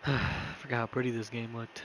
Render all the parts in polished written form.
Forgot how pretty this game looked.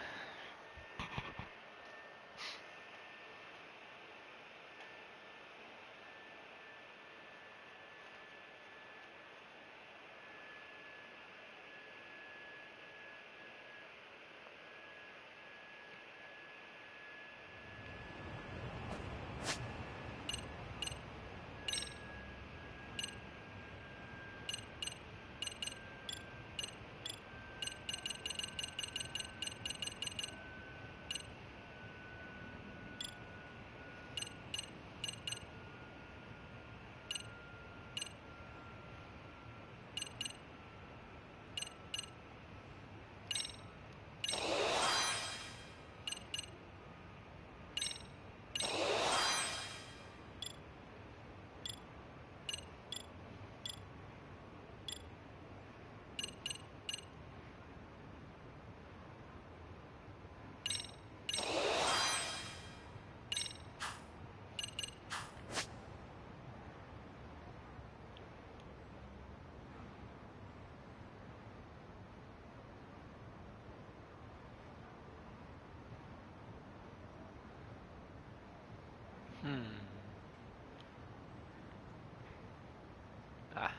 Hmm. Ah.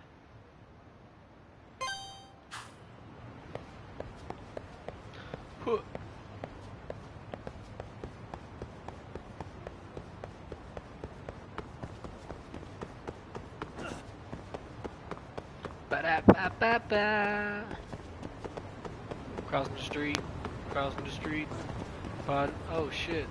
Huh. Ba-da-ba-ba-ba. Crossing the street. Crossing the street. Pod. Oh shit.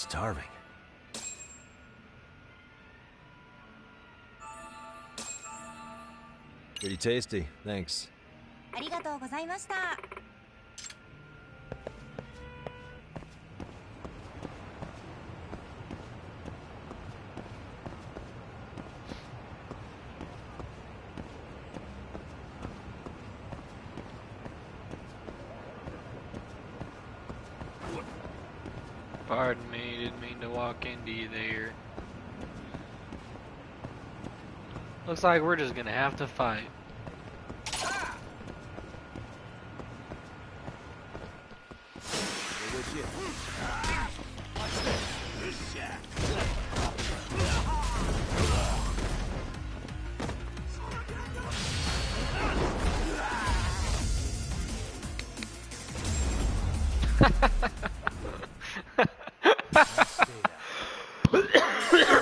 Starving. Pretty tasty, thanks. ありがとうございました。Pardon me, didn't mean to walk into you there. Looks like we're just gonna have to fight.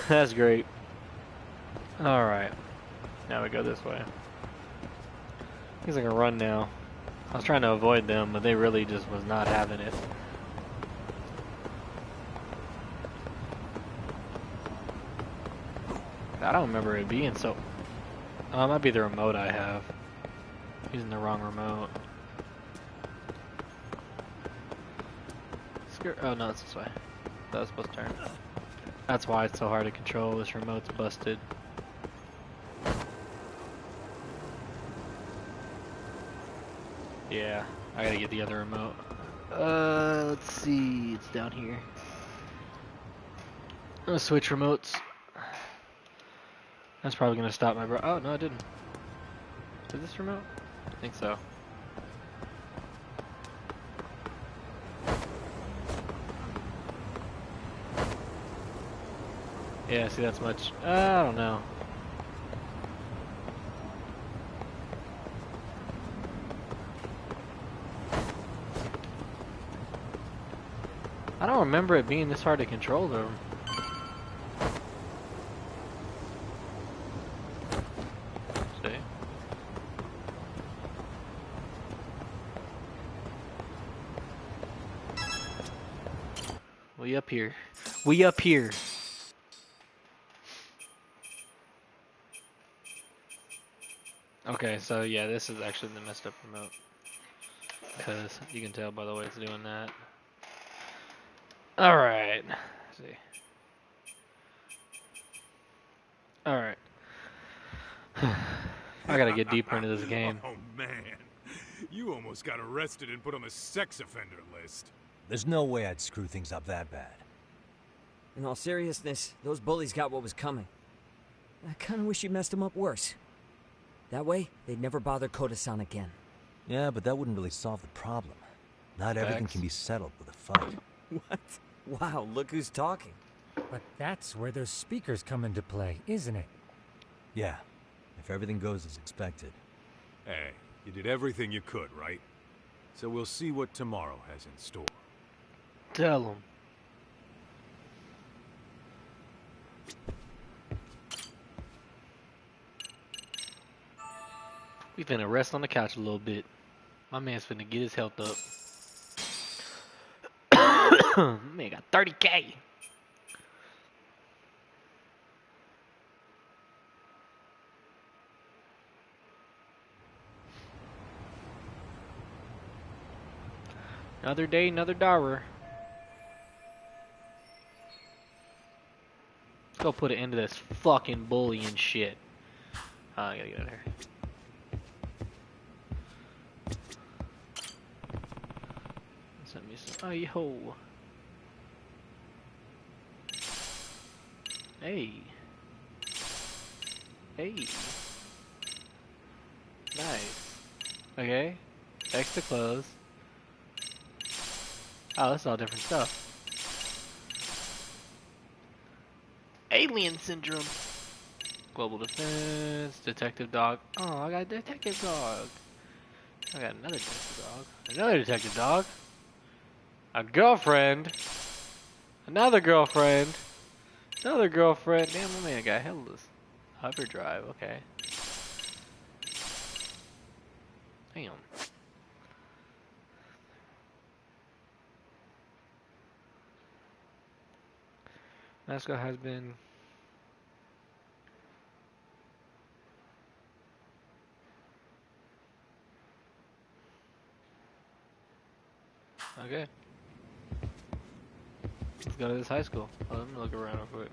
That's great. Alright. Now we go this way. He's like a run now. I was trying to avoid them, but they really just was not having it. I don't remember it being so... Oh, it might be the remote I have. Using the wrong remote. Oh no, it's this way. That was supposed to turn. That's why it's so hard to control. This remote's busted. Yeah, I gotta get the other remote. Let's see. It's down here. I'm gonna switch remotes. That's probably gonna stop my bro. Oh no, it didn't. Is this remote? think so. Yeah, see, that's much. I don't know. I don't remember it being this hard to control, though. See? We up here. We up here. Okay, so yeah, this is actually the messed up remote. Because you can tell by the way it's doing that. Alright. Let's see. Alright. I gotta get deeper into this game. Oh, man. You almost got arrested and put on the sex offender list. There's no way I'd screw things up that bad. In all seriousness, those bullies got what was coming. I kinda wish you messed them up worse. That way, they'd never bother Koda-san again. Yeah, but that wouldn't really solve the problem. Not everything Facts. can be settled with a fight. What? Wow, look who's talking. But that's where those speakers come into play, isn't it? Yeah, if everything goes as expected. Hey, you did everything you could, right? So we'll see what tomorrow has in store. Tell them. We finna rest on the couch a little bit. My man's finna get his health up. Man got 30K. Another day, another dollar. Let's go put an end to this fucking bullying shit. I gotta get out of here. Send me some. Oh, yo. Hey. Hey. Nice. Okay. Extra clothes. Oh, that's all different stuff. Alien syndrome. Global defense. Detective dog. Oh, I got a detective dog. I got another detective dog. Another detective dog. A girlfriend. Another girlfriend. Another girlfriend. Damn, my man got helpless. Hyperdrive. Okay. Damn. Mascot has been okay. Let's go to this high school. Oh, let me look around real quick.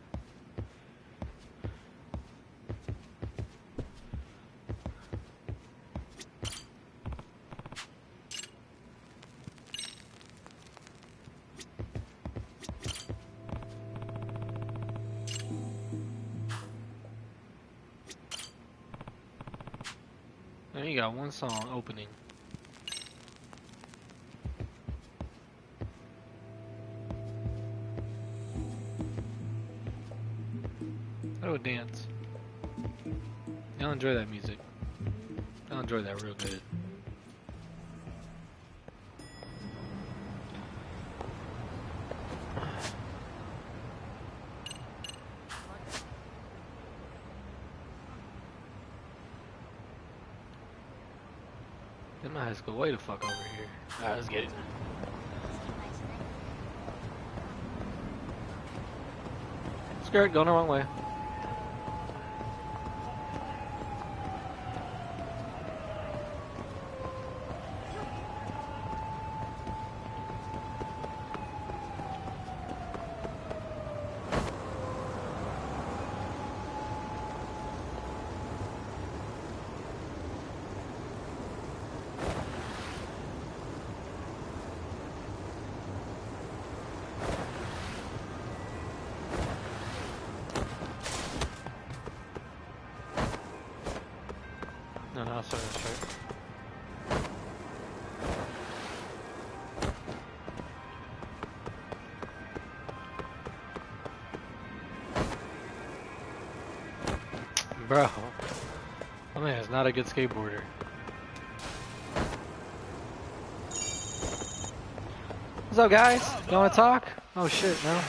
And you got one song opening. Oh, dance. I'll enjoy that music. I'll enjoy that real good. In my high school, way the fuck over here. Alright, let's get it. Skirt, going the wrong way. No, no, sorry, that's right. Bro, my man is not a good skateboarder. What's up, guys? You wanna talk? Oh shit, no.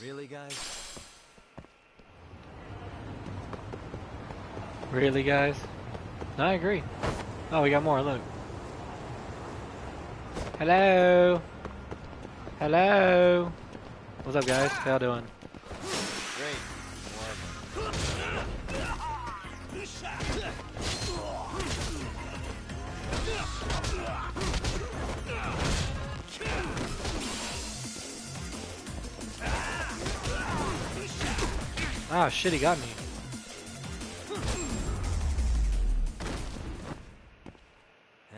Really, guys? Really, guys? I agree. Oh, we got more, look. Hello? Hello? What's up, guys? How y'all doing? Great. Ah, shit, he got me.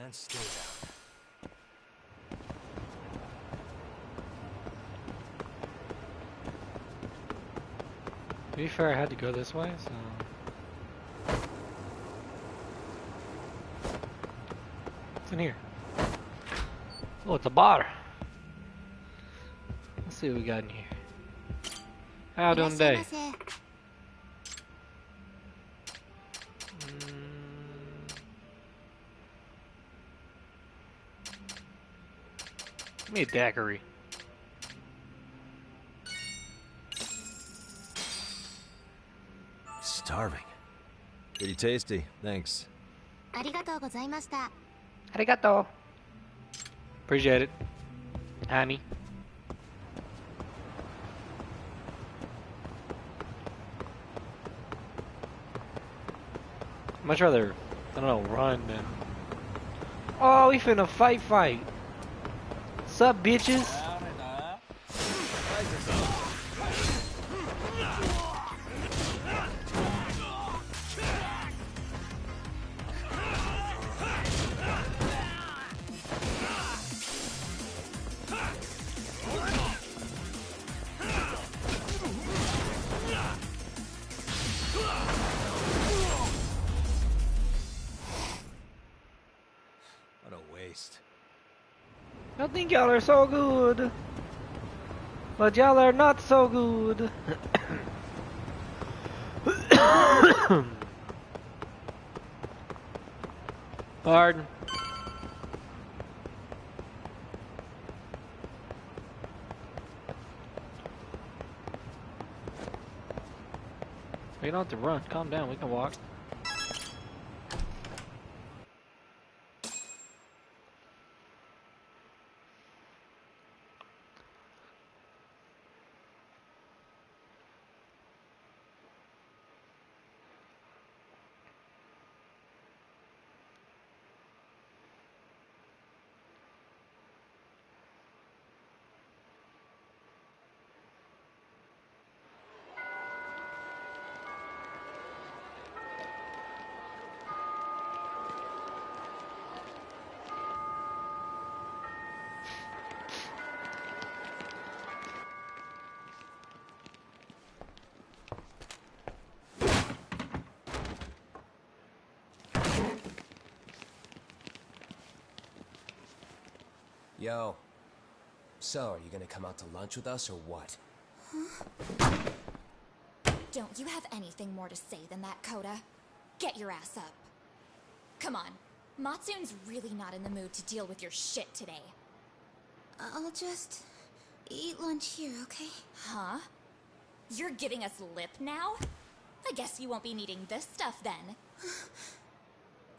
And stay down. To be fair, I had to go this way, so... What's in here? Oh, it's a bar. Let's see what we got in here. How doing today? Give me a daiquiri. Starving. Pretty tasty, thanks. ありがとうございました。 Arigato. Appreciate it, honey. Much rather, I don't know, run than... Oh, we finna fight. Sup, bitches? What a waste. I think y'all are so good, but y'all are not so good. Pardon. We don't have to run. Calm down. We can walk. Yo. So, are you gonna come out to lunch with us or what? Don't you have anything more to say than that, Koda? Get your ass up. Come on. Matsun's really not in the mood to deal with your shit today. I'll just eat lunch here, okay? Huh? You're giving us lip now? I guess you won't be needing this stuff then.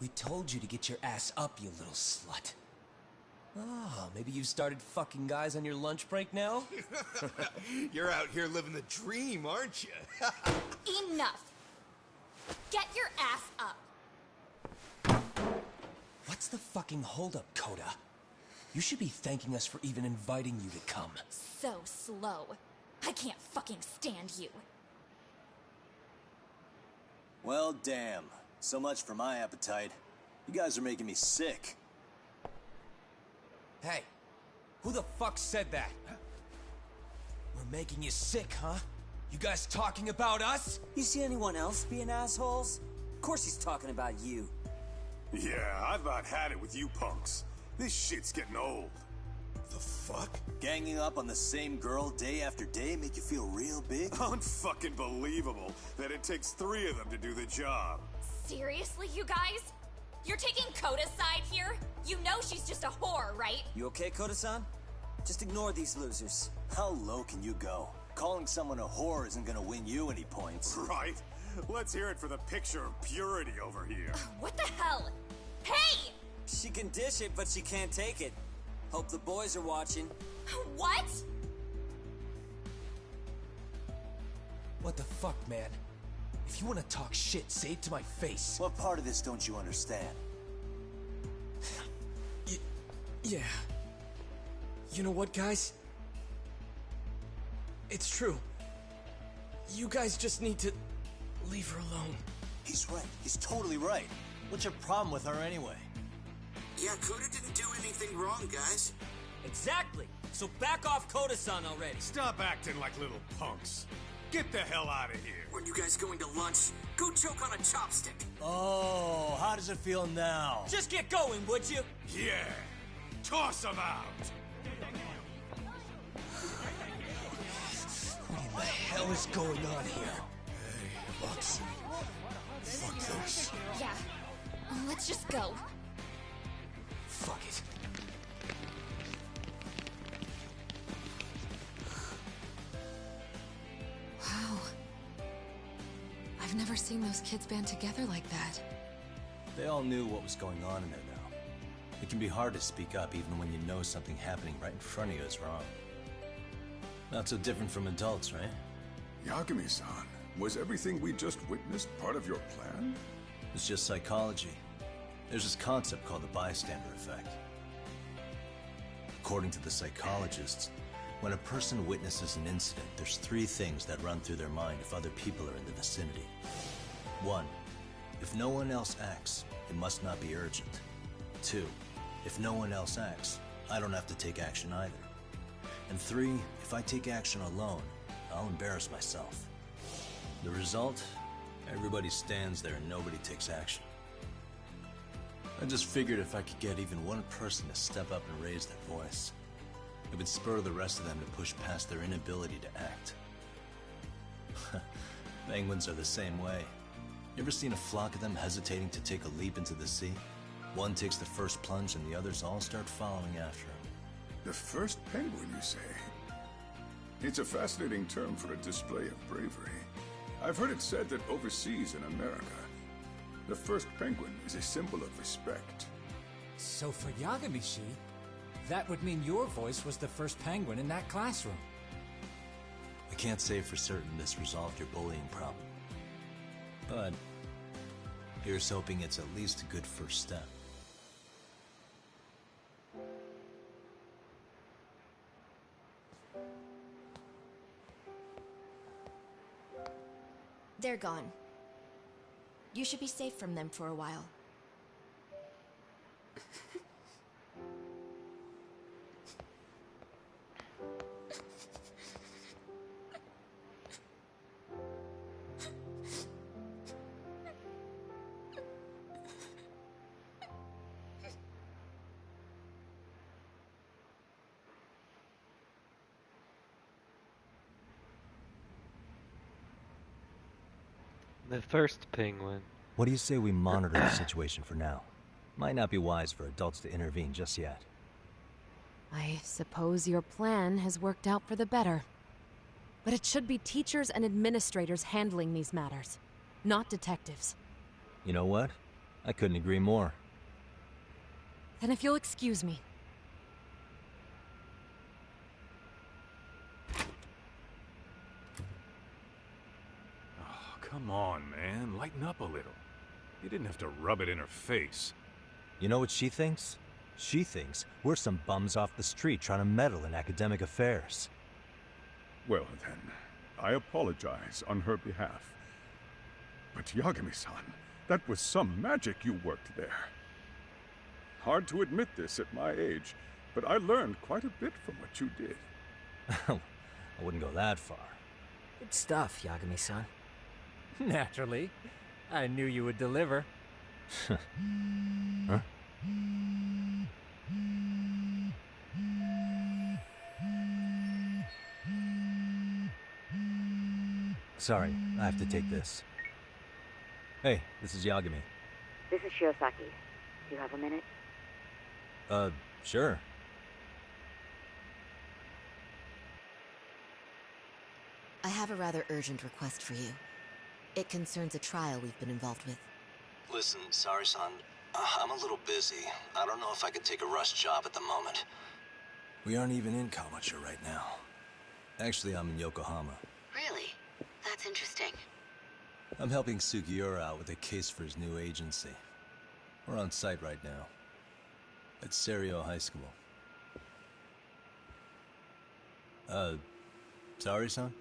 We told you to get your ass up, you little slut. Oh, maybe you've started fucking guys on your lunch break now? You're out here living the dream, aren't you? Enough! Get your ass up! What's the fucking holdup, Koda? You should be thanking us for even inviting you to come. So slow. I can't fucking stand you. Well, damn. So much for my appetite. You guys are making me sick. Hey, who the fuck said that? We're making you sick, huh? You guys talking about us? You see anyone else being assholes? Of course he's talking about you. Yeah, I've about had it with you punks. This shit's getting old. The fuck? Ganging up on the same girl day after day make you feel real big? Unfucking believable that it takes 3 of them to do the job. Seriously, you guys? You're taking Koda's side here? You know she's just a whore, right? You okay, Koda-san? Just ignore these losers. How low can you go? Calling someone a whore isn't gonna win you any points. Right? Let's hear it for the picture of purity over here. What the hell? Hey! She can dish it, but she can't take it. Hope the boys are watching. What? What the fuck, man? If you want to talk shit, say it to my face. What part of this don't you understand? Yeah. You know what, guys? It's true. You guys just need to leave her alone. He's right. He's totally right. What's your problem with her anyway? Yeah, Koda didn't do anything wrong, guys. Exactly. So back off Koda-san already. Stop acting like little punks. Get the hell out of here. When you guys going to lunch, go choke on a chopstick. Oh, how does it feel now? Just get going, would you? Yeah. Toss them out. What in the hell is going on here? Hey, Lux. Fuck this. Yeah. Let's just go. Fuck it. Wow. I've never seen those kids band together like that. They all knew what was going on in there now. It can be hard to speak up even when you know something happening right in front of you is wrong. Not so different from adults, right? Yagami-san, was everything we just witnessed part of your plan? It's just psychology. There's this concept called the bystander effect. According to the psychologists, when a person witnesses an incident, there's 3 things that run through their mind if other people are in the vicinity. 1. If no one else acts, it must not be urgent. 2. If no one else acts, I don't have to take action either. And 3, if I take action alone, I'll embarrass myself. The result? Everybody stands there and nobody takes action. I just figured if I could get even one person to step up and raise their voice, it would spur the rest of them to push past their inability to act. Penguins are the same way. You ever seen a flock of them hesitating to take a leap into the sea? One takes the first plunge and the others all start following after him. The first penguin, you say? It's a fascinating term for a display of bravery. I've heard it said that overseas in America, the first penguin is a symbol of respect. So for Yagami-shi, that would mean your voice was the first penguin in that classroom. I can't say for certain this resolved your bullying problem. But here's hoping it's at least a good first step. They're gone. You should be safe from them for a while. The first penguin. What do you say we monitor the situation for now? Might not be wise for adults to intervene just yet. I suppose your plan has worked out for the better. But it should be teachers and administrators handling these matters, not detectives. You know what? I couldn't agree more. Then if you'll excuse me. Come on, man. Lighten up a little. You didn't have to rub it in her face. You know what she thinks? She thinks we're some bums off the street trying to meddle in academic affairs. Well then, I apologize on her behalf. But Yagami-san, that was some magic you worked there. Hard to admit this at my age, but I learned quite a bit from what you did. I wouldn't go that far. Good stuff, Yagami-san. Naturally. I knew you would deliver. Huh? Sorry, I have to take this. Hey, this is Yagami. This is Shiosaki. Do you have a minute? Sure. I have a rather urgent request for you. It concerns a trial we've been involved with. Listen, Sari-san, I'm a little busy. I don't know if I could take a rush job at the moment. We aren't even in Kawachi right now. Actually, I'm in Yokohama. Really? That's interesting. I'm helping Sugiura out with a case for his new agency. We're on site right now. At Serio High School. Sari-san?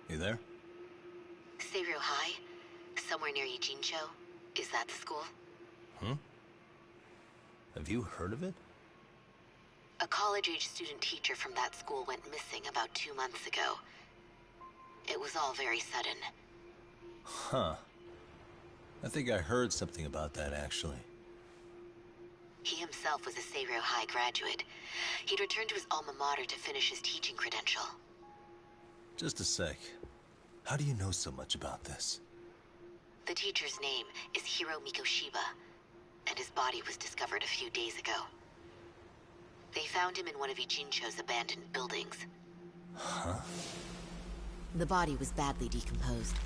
You there? Serio High? Somewhere near Ijincho? Is that the school? Have you heard of it? A college-age student teacher from that school went missing about 2 months ago. It was all very sudden. Huh. I think I heard something about that, actually. He himself was a Serio High graduate. He'd returned to his alma mater to finish his teaching credential. Just a sec. How do you know so much about this? The teacher's name is Hiro Mikoshiba, and his body was discovered a few days ago. They found him in one of Ijincho's abandoned buildings. Huh? The body was badly decomposed,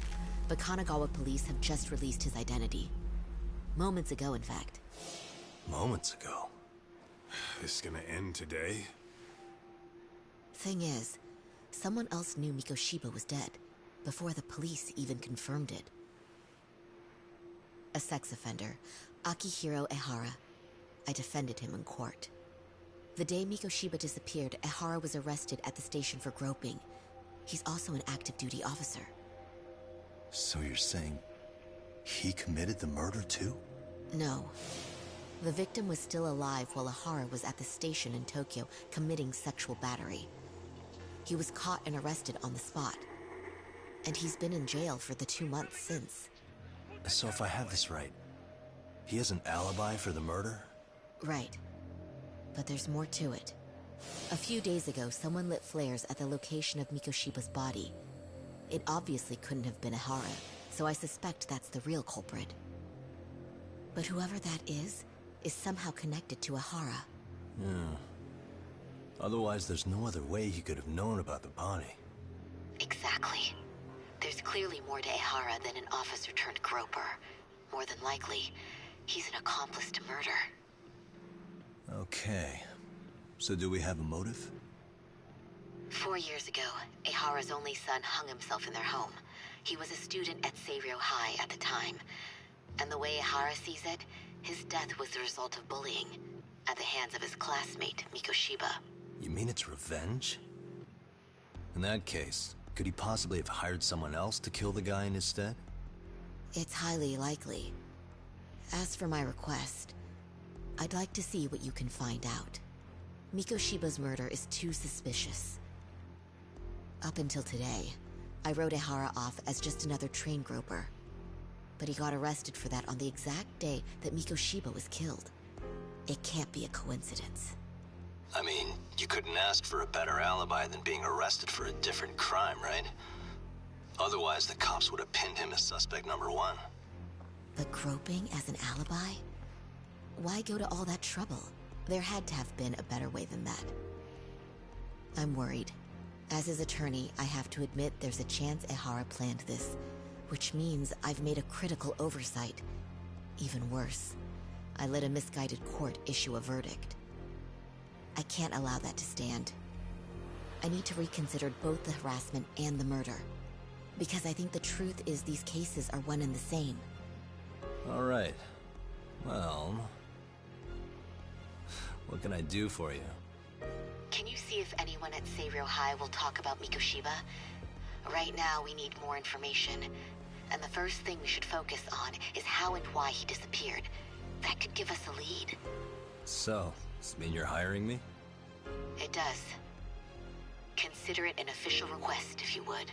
but Kanagawa police have just released his identity. Moments ago, in fact. Moments ago? This is gonna end today? Thing is, someone else knew Mikoshiba was dead, before the police even confirmed it. A sex offender, Akihiro Ehara. I defended him in court. The day Mikoshiba disappeared, Ehara was arrested at the station for groping. He's also an active duty officer. So you're saying he committed the murder too? No. The victim was still alive while Ehara was at the station in Tokyo committing sexual battery. He was caught and arrested on the spot. And he's been in jail for the 2 months since. So if I have this right, he has an alibi for the murder? Right. But there's more to it. A few days ago, someone lit flares at the location of Mikoshiba's body. It obviously couldn't have been Ehara, so I suspect that's the real culprit. But whoever that is somehow connected to Ehara. Yeah. Otherwise, there's no other way he could have known about the body. Exactly. There's clearly more to Ehara than an officer turned groper. More than likely, he's an accomplice to murder. Okay. So do we have a motive? 4 years ago, Ehara's only son hung himself in their home. He was a student at Serio High at the time. And the way Ehara sees it, his death was the result of bullying at the hands of his classmate, Mikoshiba. You mean it's revenge? In that case, could he possibly have hired someone else to kill the guy in his stead? It's highly likely. As for my request, I'd like to see what you can find out. Mikoshiba's murder is too suspicious. Up until today, I wrote Ehara off as just another train groper. But he got arrested for that on the exact day that Mikoshiba was killed. It can't be a coincidence. I mean, you couldn't ask for a better alibi than being arrested for a different crime, right? Otherwise, the cops would have pinned him as suspect number 1. But groping as an alibi? Why go to all that trouble? There had to have been a better way than that. I'm worried. As his attorney, I have to admit there's a chance Ehara planned this, which means I've made a critical oversight. Even worse, I let a misguided court issue a verdict. I can't allow that to stand. I need to reconsider both the harassment and the murder, because I think the truth is these cases are one and the same. All right. Well, what can I do for you? Can you see if anyone at Serio High will talk about Mikoshiba? Right now, we need more information. And the first thing we should focus on is how and why he disappeared. That could give us a lead. So, does this mean you're hiring me? It does. Consider it an official request, if you would.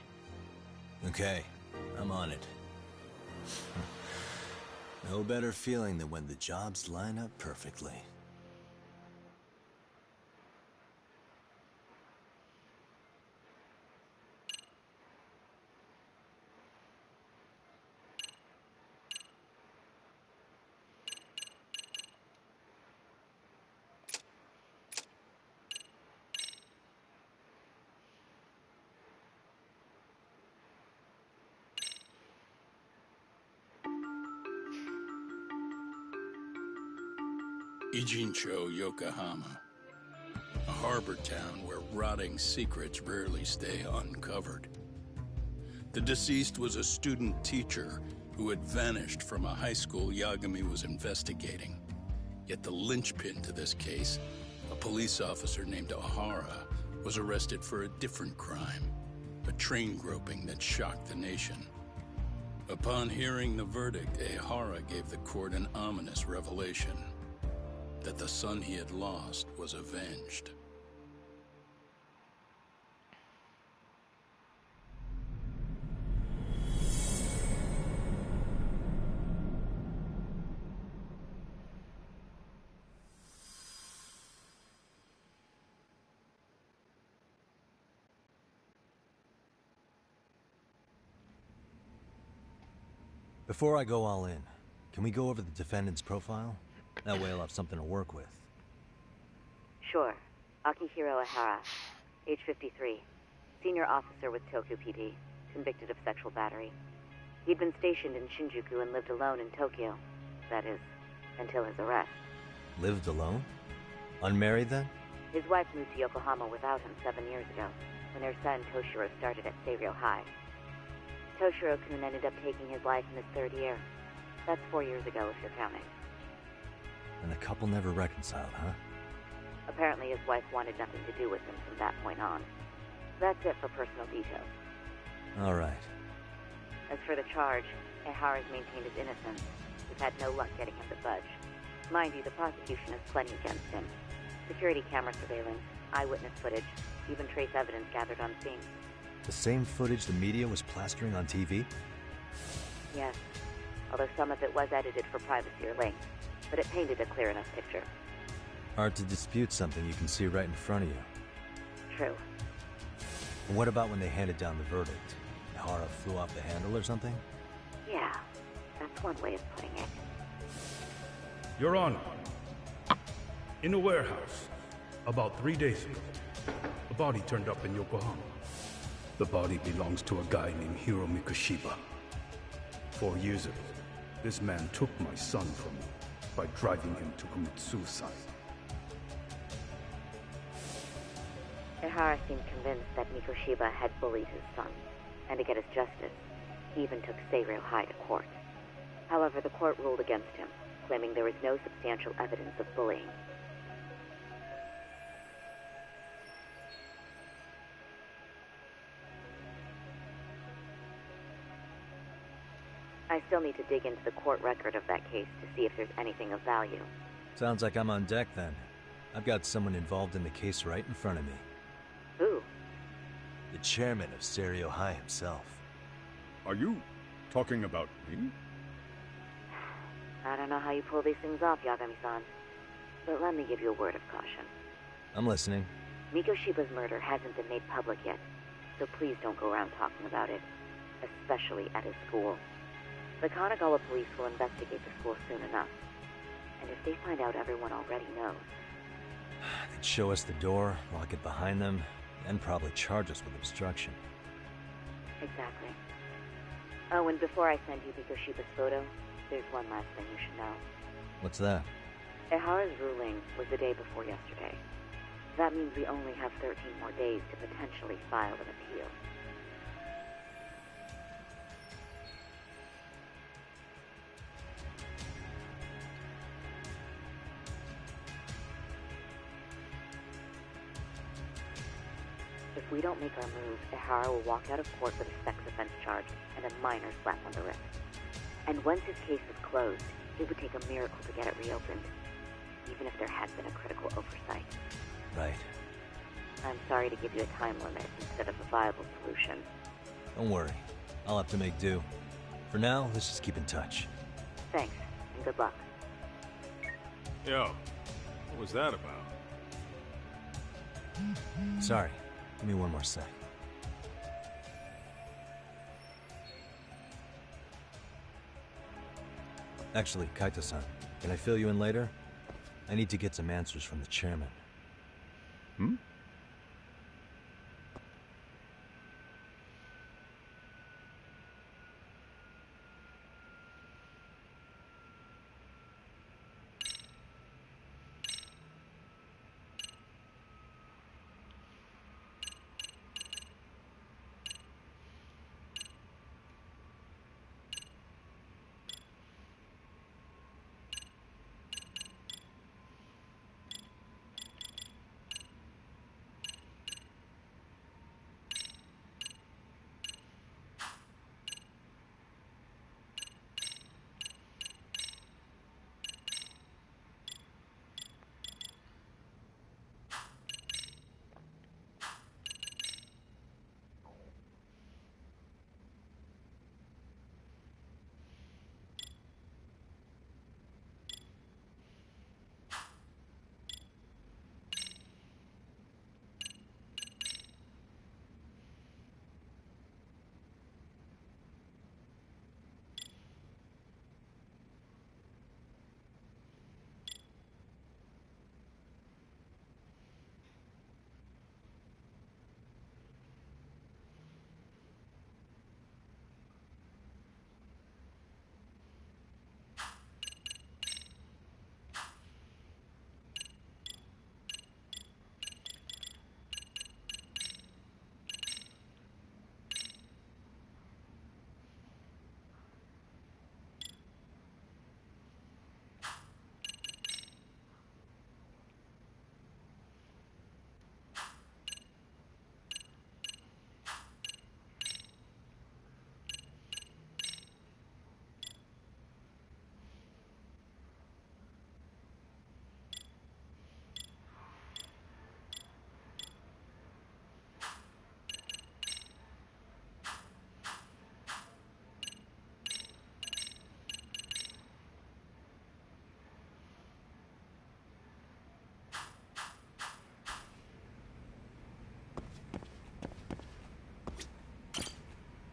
Okay, I'm on it. No better feeling than when the jobs line up perfectly. Ijincho, Yokohama. A harbor town where rotting secrets rarely stay uncovered. The deceased was a student teacher who had vanished from a high school Yagami was investigating. Yet the linchpin to this case, a police officer named O'Hara, was arrested for a different crime, a train groping that shocked the nation. Upon hearing the verdict, O'Hara gave the court an ominous revelation: that the son he had lost was avenged. Before I go all in, can we go over the defendant's profile? That way I'll have something to work with. Sure. Akihiro Ihara, age 53, senior officer with Tokyo PD, convicted of sexual battery. He'd been stationed in Shinjuku and lived alone in Tokyo. That is, until his arrest. Lived alone? Unmarried then? His wife moved to Yokohama without him 7 years ago, when their son Toshiro started at Seiryō High. Toshiro-kun ended up taking his life in his 3rd year. That's 4 years ago, if you're counting. And the couple never reconciled, huh? Apparently his wife wanted nothing to do with him from that point on. That's it for personal details. All right. As for the charge, Ihara's maintained his innocence. We've had no luck getting him to budge. Mind you, the prosecution has plenty against him. Security camera surveillance, eyewitness footage, even trace evidence gathered on scene. The same footage the media was plastering on TV? Yes, although some of it was edited for privacy or length, but it painted a clear enough picture. Hard to dispute something you can see right in front of you. True. And what about when they handed down the verdict? Ihara flew off the handle or something? Yeah, that's one way of putting it. Your Honor, in a warehouse, about 3 days ago, a body turned up in Yokohama. The body belongs to a guy named Hiro Mikoshiba. 4 years ago, this man took my son from me by driving him to commit suicide. Ihara seemed convinced that Mikoshiba had bullied his son, and to get his justice, he even took Seiryō High to court. However, the court ruled against him, claiming there was no substantial evidence of bullying. I still need to dig into the court record of that case to see if there's anything of value. Sounds like I'm on deck then. I've got someone involved in the case right in front of me. Who? The chairman of Seiryō High himself. Are you talking about me? I don't know how you pull these things off, Yagami-san, but let me give you a word of caution. I'm listening. Mikoshiba's murder hasn't been made public yet, so please don't go around talking about it, especially at his school. The Kanagawa police will investigate the school soon enough, and if they find out everyone already knows... They'd show us the door, lock it behind them, and probably charge us with obstruction. Exactly. Oh, and before I send you Mikoshiba's photo, there's one last thing you should know. What's that? Ihara's ruling was the day before yesterday. That means we only have 13 more days to potentially file an appeal. If we don't make our move, Ihara will walk out of court with a sex offense charge and a minor slap on the wrist. And once his case is closed, it would take a miracle to get it reopened, even if there had been a critical oversight. Right. I'm sorry to give you a time limit instead of a viable solution. Don't worry. I'll have to make do. For now, let's just keep in touch. Thanks. and good luck. Yo, what was that about? Sorry, give me one more sec. Actually, Kaito-san, can I fill you in later? I need to get some answers from the chairman. Hmm?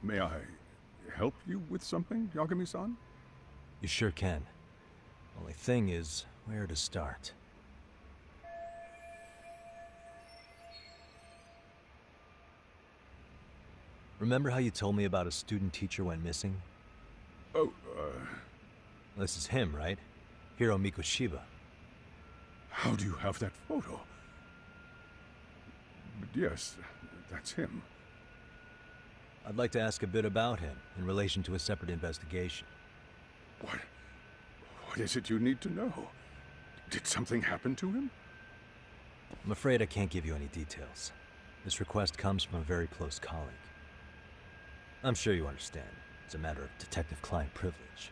May I help you with something, Yagami-san? You sure can. Only thing is, where to start? Remember how you told me about a student teacher went missing? Oh, This is him, right? Hiro Mikoshiba. How do you have that photo? But yes, that's him. I'd like to ask a bit about him in relation to a separate investigation. What is it you need to know? Did something happen to him? I'm afraid I can't give you any details. This request comes from a very close colleague. I'm sure you understand. It's a matter of detective-client privilege.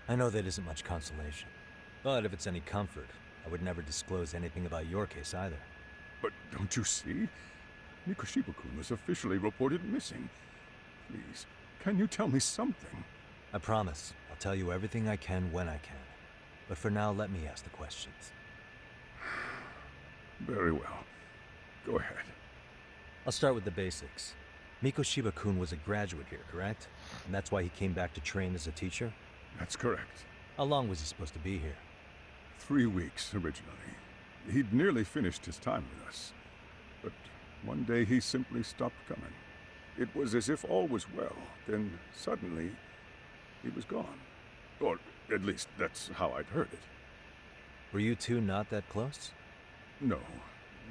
I know that isn't much consolation. But if it's any comfort, I would never disclose anything about your case either. But don't you see? Mikoshiba-kun was officially reported missing. Please, can you tell me something? I promise. I'll tell you everything I can when I can. But for now, let me ask the questions. Very well. Go ahead. I'll start with the basics. Mikoshiba-kun was a graduate here, correct? And that's why he came back to train as a teacher? That's correct. How long was he supposed to be here? 3 weeks, originally. He'd nearly finished his time with us. But one day he simply stopped coming. It was as if all was well. Then, suddenly, he was gone. Or, at least, that's how I'd heard it. Were you two not that close? No.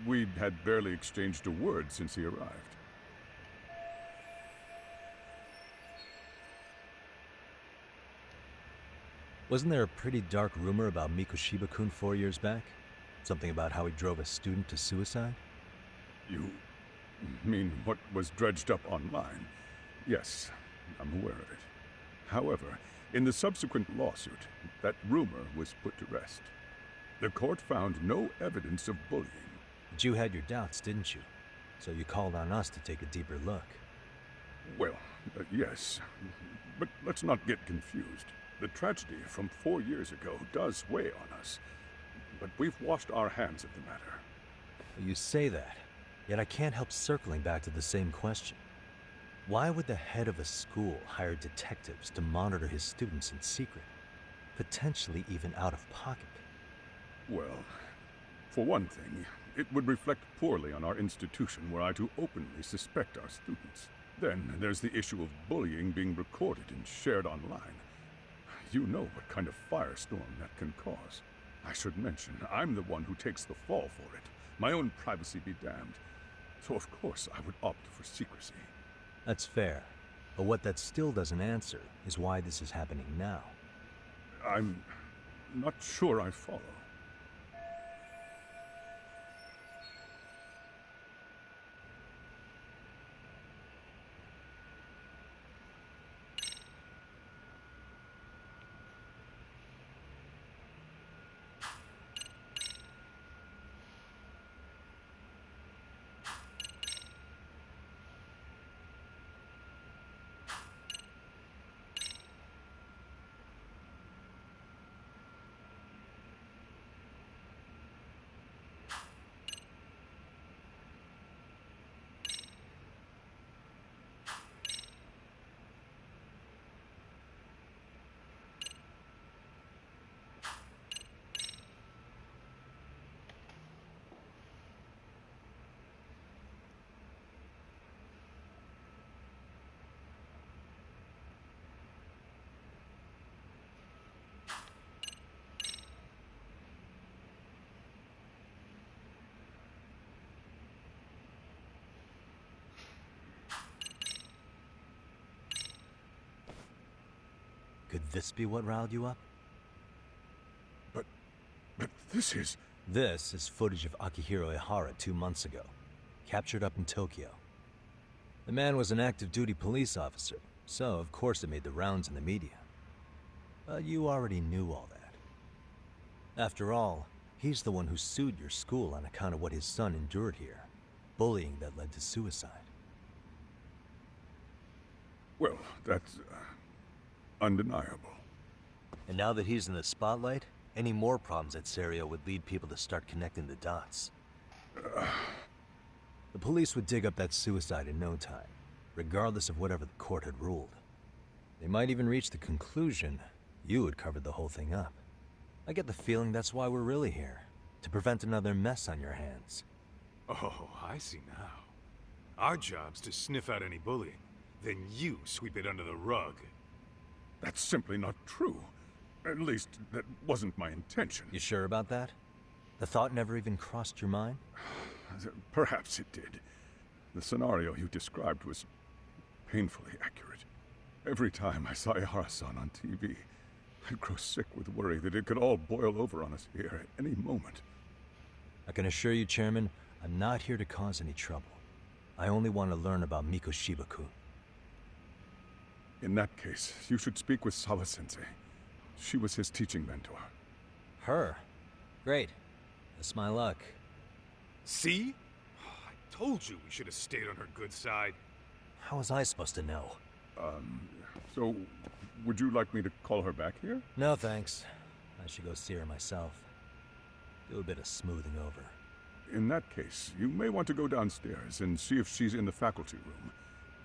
We had barely exchanged a word since he arrived. Wasn't there a pretty dark rumor about Mikoshiba-kun 4 years back? Something about how he drove a student to suicide? You mean what was dredged up online? Yes, I'm aware of it. However, in the subsequent lawsuit, that rumor was put to rest. The court found no evidence of bullying. But you had your doubts, didn't you? So you called on us to take a deeper look. Well, yes. But let's not get confused. The tragedy from 4 years ago does weigh on us, but we've washed our hands of the matter. You say that, yet I can't help circling back to the same question. Why would the head of a school hire detectives to monitor his students in secret, potentially even out of pocket? Well, for one thing, it would reflect poorly on our institution were I to openly suspect our students. Then there's the issue of bullying being recorded and shared online. You know what kind of firestorm that can cause. I should mention, I'm the one who takes the fall for it. My own privacy be damned. So of course I would opt for secrecy. That's fair. But what that still doesn't answer is why this is happening now. I'm not sure I follow. Could this be what riled you up? But this is... This is footage of Akihiro Ihara 2 months ago, captured up in Tokyo. The man was an active duty police officer, so of course it made the rounds in the media. But you already knew all that. After all, he's the one who sued your school on account of what his son endured here, bullying that led to suicide. Well, that's... undeniable. And now that he's in the spotlight, any more problems at Serio would lead people to start connecting the dots. The police would dig up that suicide in no time, regardless of whatever the court had ruled. They might even reach the conclusion you had covered the whole thing up. I get the feeling that's why we're really here, to prevent another mess on your hands. Oh, I see now. Our job's to sniff out any bullying, then you sweep it under the rug. That's simply not true. At least, that wasn't my intention. You sure about that? The thought never even crossed your mind? Perhaps it did. The scenario you described was painfully accurate. Every time I saw Ihara-san on TV, I'd grow sick with worry that it could all boil over on us here at any moment. I can assure you, Chairman, I'm not here to cause any trouble. I only want to learn about Mikoshiba-kun. In that case, you should speak with Sawa-sensei. She was his teaching mentor. Her? Great. That's my luck. See? I told you we should have stayed on her good side. How was I supposed to know? So, would you like me to call her back here? No, thanks. I should go see her myself. Do a bit of smoothing over. In that case, you may want to go downstairs and see if she's in the faculty room.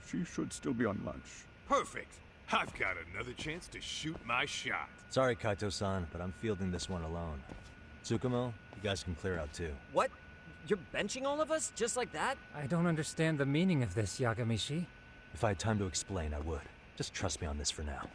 She should still be on lunch. Perfect. I've got another chance to shoot my shot. Sorry, Kaito-san, but I'm fielding this one alone. Tsukumo, you guys can clear out too. What? You're benching all of us? Just like that? I don't understand the meaning of this, Yagamishi. If I had time to explain, I would. Just trust me on this for now.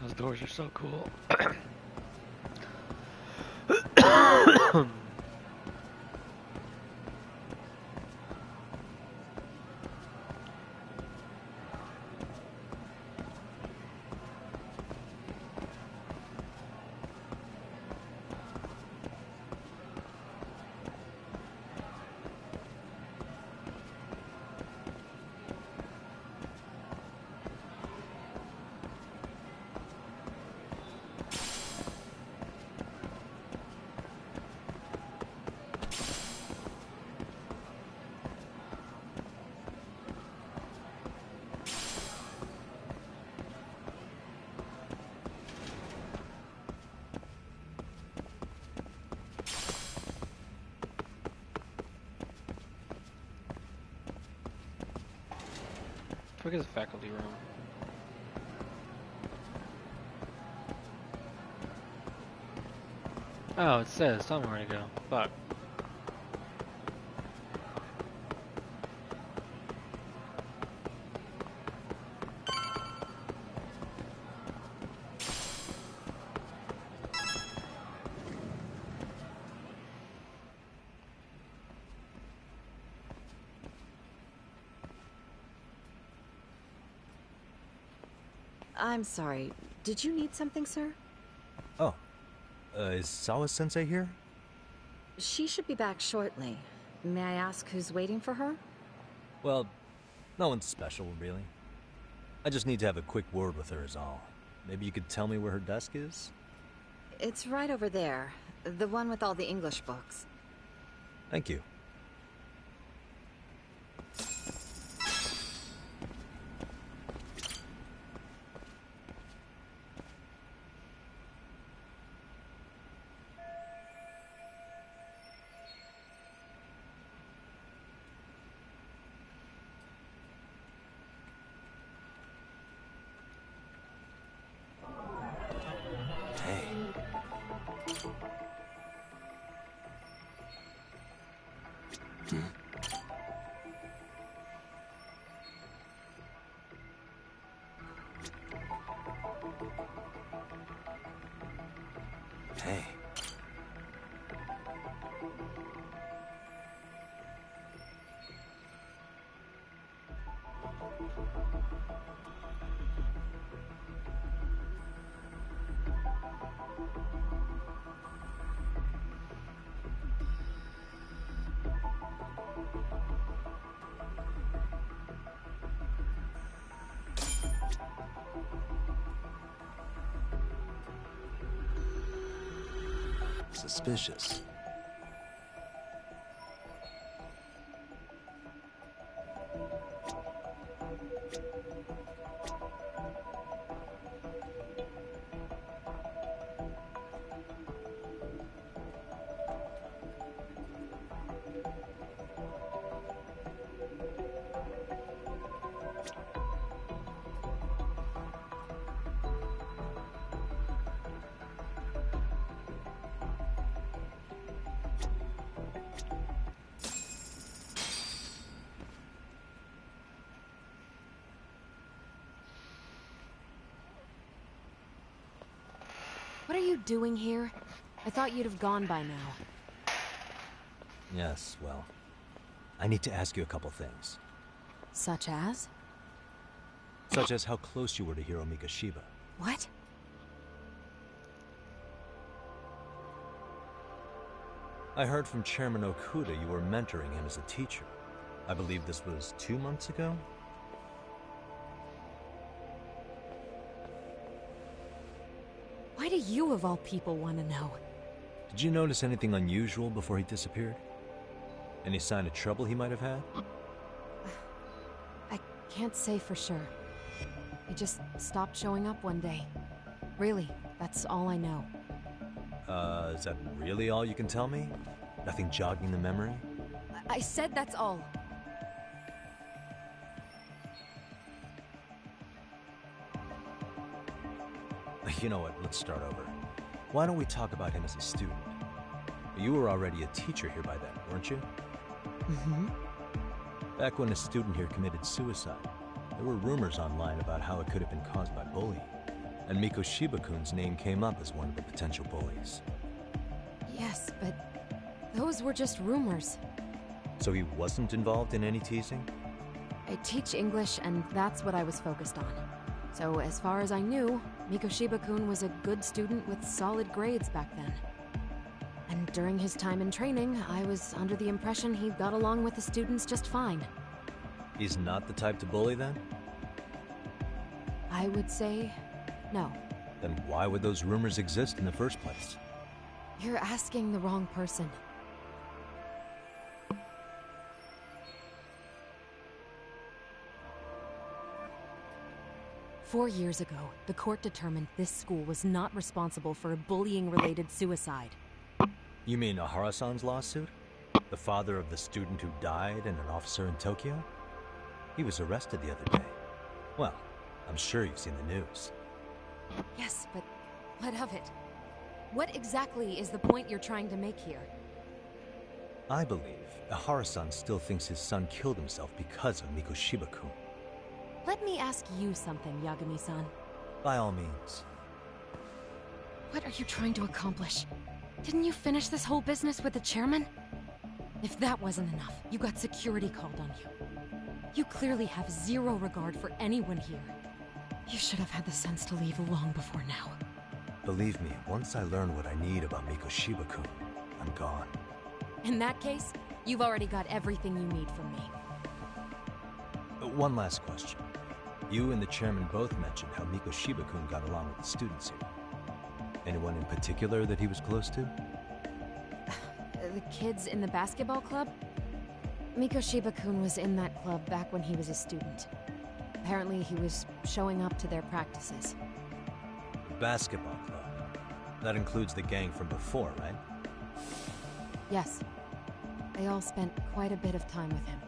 Those doors are so cool. Look at the faculty room. Oh, it says. Tell me where to go. Fuck. I'm sorry. Did you need something, sir? Oh. Is Sawa-sensei here? She should be back shortly. May I ask who's waiting for her? Well, no one's special, really. I just need to have a quick word with her is all. Maybe you could tell me where her desk is? It's right over there. The one with all the English books. Thank you. Hey. Suspicious. What are you doing here? I thought you'd have gone by now. Yes, well, I need to ask you a couple things. Such as? Such as how close you were to Hiro Mikoshiba. What? I heard from Chairman Okuda you were mentoring him as a teacher. I believe this was 2 months ago? Why do you, of all people, want to know? Did you notice anything unusual before he disappeared? Any sign of trouble he might have had? I can't say for sure. He just stopped showing up one day. Really, that's all I know. Is that really all you can tell me? Nothing jogging the memory? I said that's all. You know what, let's start over. Why don't we talk about him as a student? You were already a teacher here by then, weren't you? Mm-hmm. Back when a student here committed suicide, there were rumors online about how it could have been caused by bullying. And Mikoshiba-kun's name came up as one of the potential bullies. Yes, but those were just rumors. So he wasn't involved in any teasing? I teach English, and that's what I was focused on. So as far as I knew, Mikoshiba-kun was a good student with solid grades back then. And during his time in training, I was under the impression he got along with the students just fine. He's not the type to bully then? I would say no. Then why would those rumors exist in the first place? You're asking the wrong person. Four years ago, the court determined this school was not responsible for a bullying-related suicide. You mean Ahara-san's lawsuit? The father of the student who died and an officer in Tokyo? He was arrested the other day. Well, I'm sure you've seen the news. Yes, but what of it? What exactly is the point you're trying to make here? I believe Ihara-san still thinks his son killed himself because of Mikoshiba-kun. Let me ask you something, Yagami-san. By all means. What are you trying to accomplish? Didn't you finish this whole business with the chairman? If that wasn't enough, you got security called on you. You clearly have zero regard for anyone here. You should have had the sense to leave long before now. Believe me, once I learn what I need about Mikoshiba-kun, I'm gone. In that case, you've already got everything you need from me. One last question. You and the chairman both mentioned how Mikoshiba-kun got along with the students here. Anyone in particular that he was close to? The kids in the basketball club? Mikoshiba-kun was in that club back when he was a student. Apparently he was showing up to their practices. The basketball club? That includes the gang from before, right? Yes. They all spent quite a bit of time with him.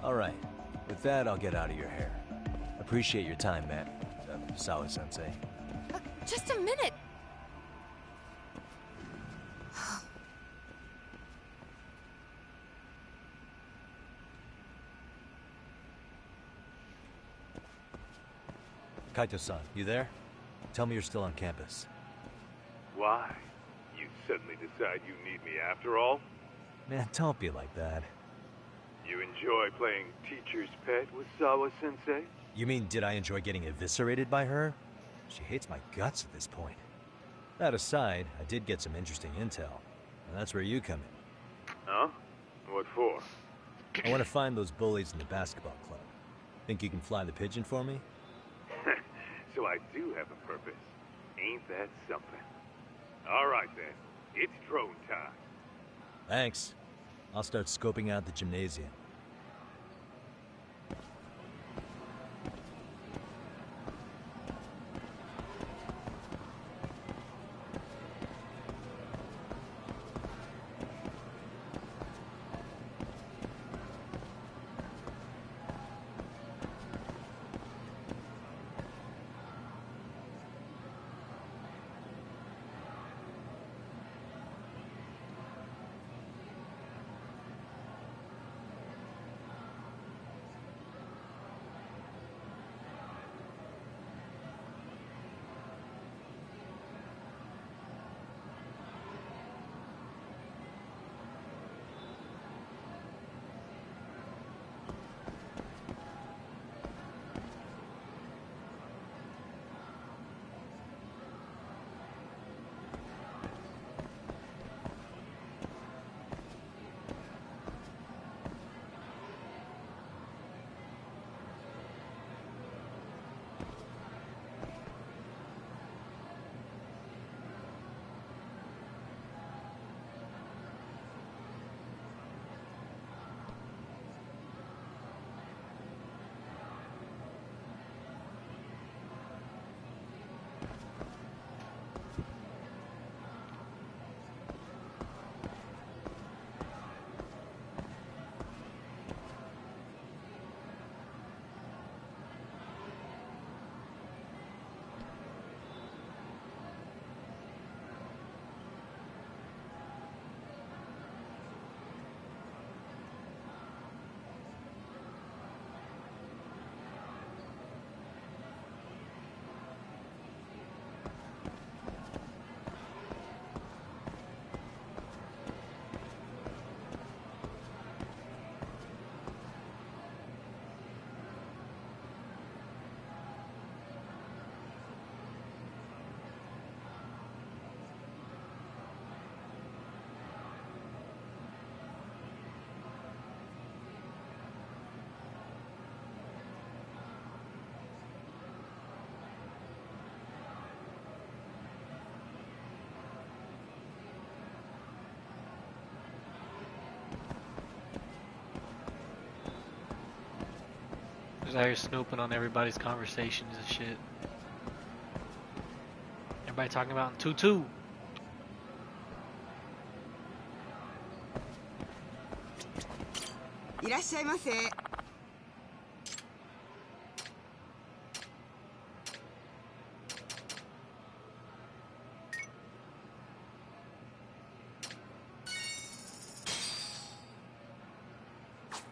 Alright. With that, I'll get out of your hair. Appreciate your time, Matt. Sawa-sensei. Just a minute! Kaito-san, you there? Tell me you're still on campus. Why? You suddenly decide you need me after all? Man, don't be like that. You enjoy playing teacher's pet with Sawa-sensei? You mean, did I enjoy getting eviscerated by her? She hates my guts at this point. That aside, I did get some interesting intel, and that's where you come in. Huh? What for? I want to find those bullies in the basketball club. Think you can fly the pigeon for me? So I do have a purpose. Ain't that something? All right then. It's drone time. Thanks. I'll start scoping out the gymnasium. Just out here snooping on everybody's conversations and shit. Everybody talking about 2-2. いらっしゃいませ。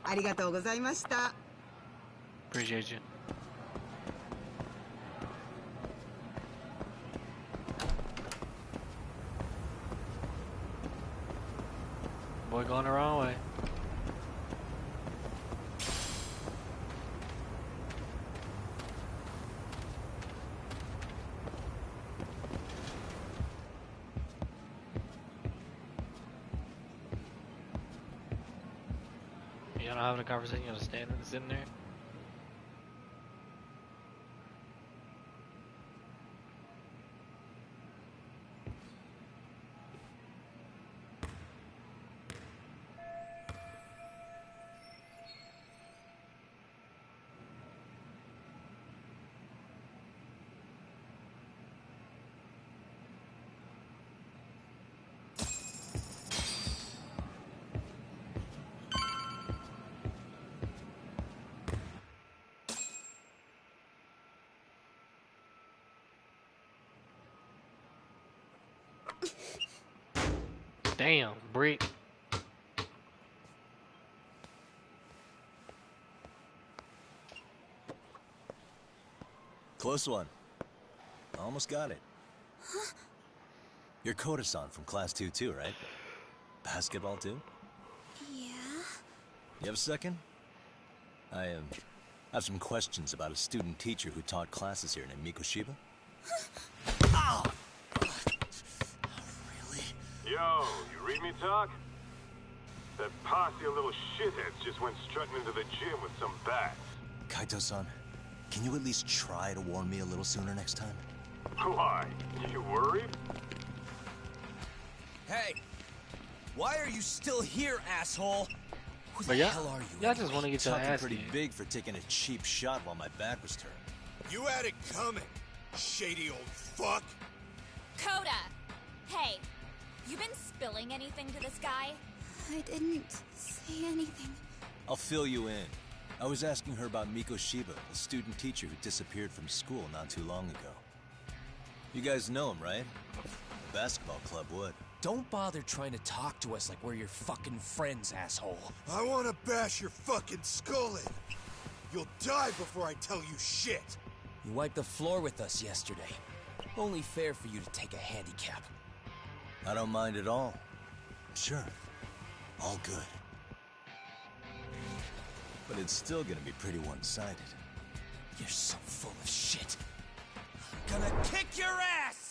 ありがとうございました。Appreciate you. Boy going the wrong way. You're not having a conversation, you're just standing sitting there. Damn, brick. Close one. Almost got it. Huh? You're Koda-san from Class 2 too, right? Basketball too? Yeah? You have a second? I have some questions about a student teacher who taught classes here named Mikoshiba. Ow! Yo, you read me talk? That posse of little shitheads just went strutting into the gym with some bats. Kaito-san, can you at least try to warn me a little sooner next time? Why? You worried? Hey! Why are you still here, asshole? Who the But yeah, hell are you? yeah, I just want to get your Talking ass pretty kicked. big for taking a cheap shot while my back was turned. You had it coming, shady old fuck. Coda! Hey, you been spilling anything to this guy? I didn't say anything. I'll fill you in. I was asking her about Mikoshiba, a student teacher who disappeared from school not too long ago. You guys know him, right? The basketball club would. Don't bother trying to talk to us like we're your fucking friends, asshole. I want to bash your fucking skull in. You'll die before I tell you shit. You wiped the floor with us yesterday. Only fair for you to take a handicap. I don't mind at all. Sure. All good. But it's still gonna be pretty one-sided. You're so full of shit. I'm gonna kick your ass!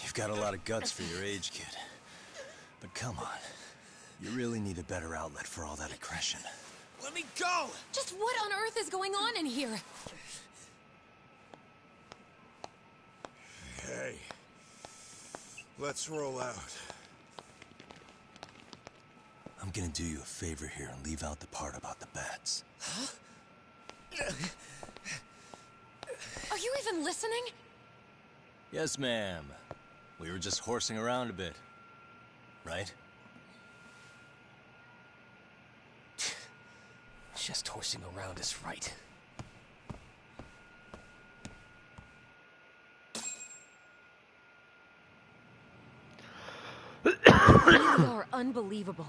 You've got a lot of guts for your age, kid. But come on. You really need a better outlet for all that aggression. Let me go! Just what on earth is going on in here? Hey. Let's roll out. I'm gonna do you a favor here and leave out the part about the bats. Huh? Are you even listening? Yes, ma'am. We were just horsing around a bit, right? Just horsing around is right. You really are unbelievable.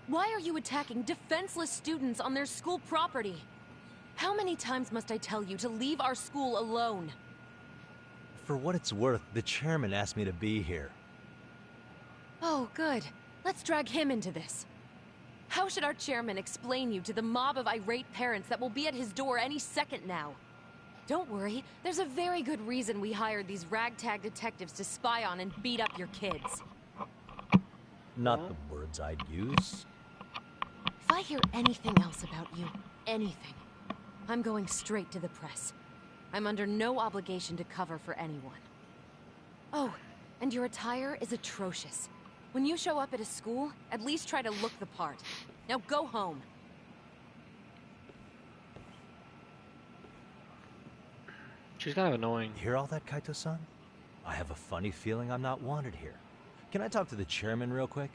Why are you attacking defenseless students on their school property? How many times must I tell you to leave our school alone? For what it's worth, the chairman asked me to be here. Oh, good. Let's drag him into this. How should our chairman explain you to the mob of irate parents that will be at his door any second now? Don't worry, there's a very good reason we hired these ragtag detectives to spy on and beat up your kids. Not the words I'd use. If I hear anything else about you, anything, I'm going straight to the press. I'm under no obligation to cover for anyone. Oh, and your attire is atrocious. When you show up at a school, at least try to look the part. Now go home. She's kind of annoying. You hear all that, Kaito-san? I have a funny feeling I'm not wanted here. Can I talk to the chairman real quick?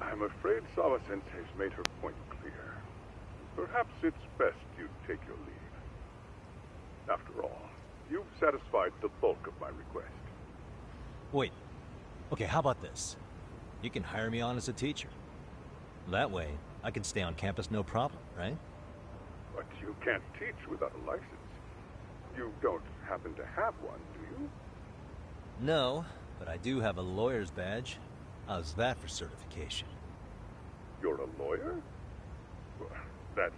I'm afraid Sawa-sensei's made her point clear. Perhaps it's best you take your leave. After all, you've satisfied the bulk of my request. Wait. Okay, how about this? You can hire me on as a teacher. That way, I can stay on campus no problem, right? But you can't teach without a license. You don't happen to have one, do you? No, but I do have a lawyer's badge. How's that for certification? You're a lawyer? Well, that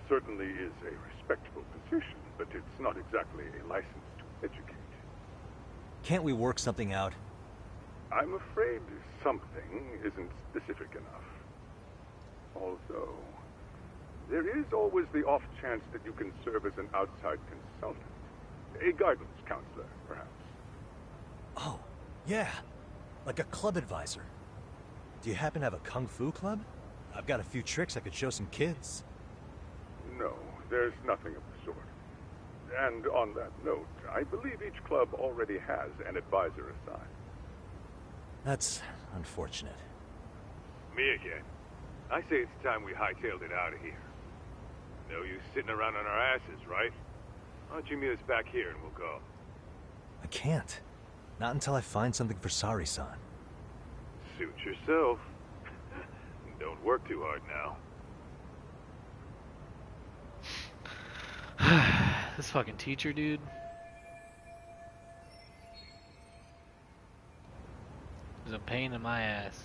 certainly is a respectable position, but it's not exactly a license to educate. Can't we work something out? I'm afraid something isn't specific enough. Although, there is always the off chance that you can serve as an outside consultant. A guidance counselor, perhaps. Oh, yeah. Like a club advisor. Do you happen to have a kung fu club? I've got a few tricks I could show some kids. No, there's nothing of the sort. And on that note, I believe each club already has an advisor assigned. That's unfortunate. Me again. I say it's time we hightailed it out of here. No use sitting around on our asses, right? Why don't you meet us back here and we'll go? I can't. Not until I find something for Sari-san. Suit yourself. Don't work too hard now. This fucking teacher, dude. Is a pain in my ass.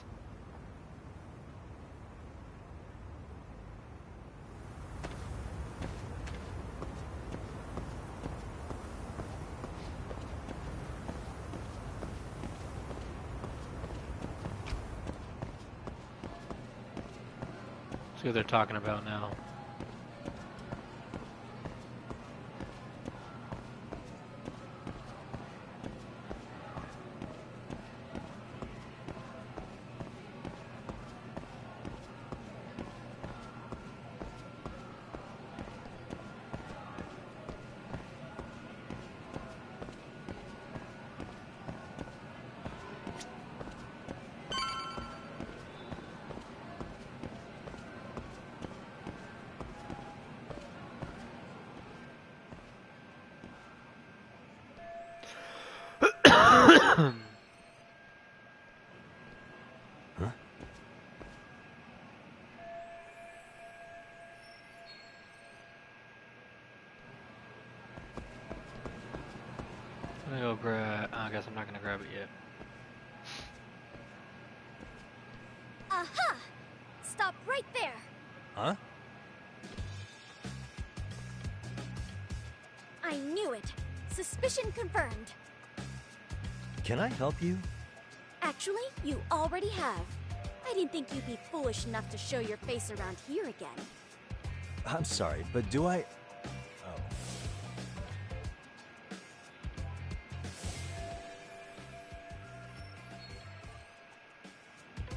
See what they're talking about now. I'm gonna go grab. I guess I'm not gonna grab it yet. Aha! Stop right there! Huh? I knew it. Suspicion confirmed. Can I help you? Actually, you already have. I didn't think you'd be foolish enough to show your face around here again. I'm sorry, but do I... Oh.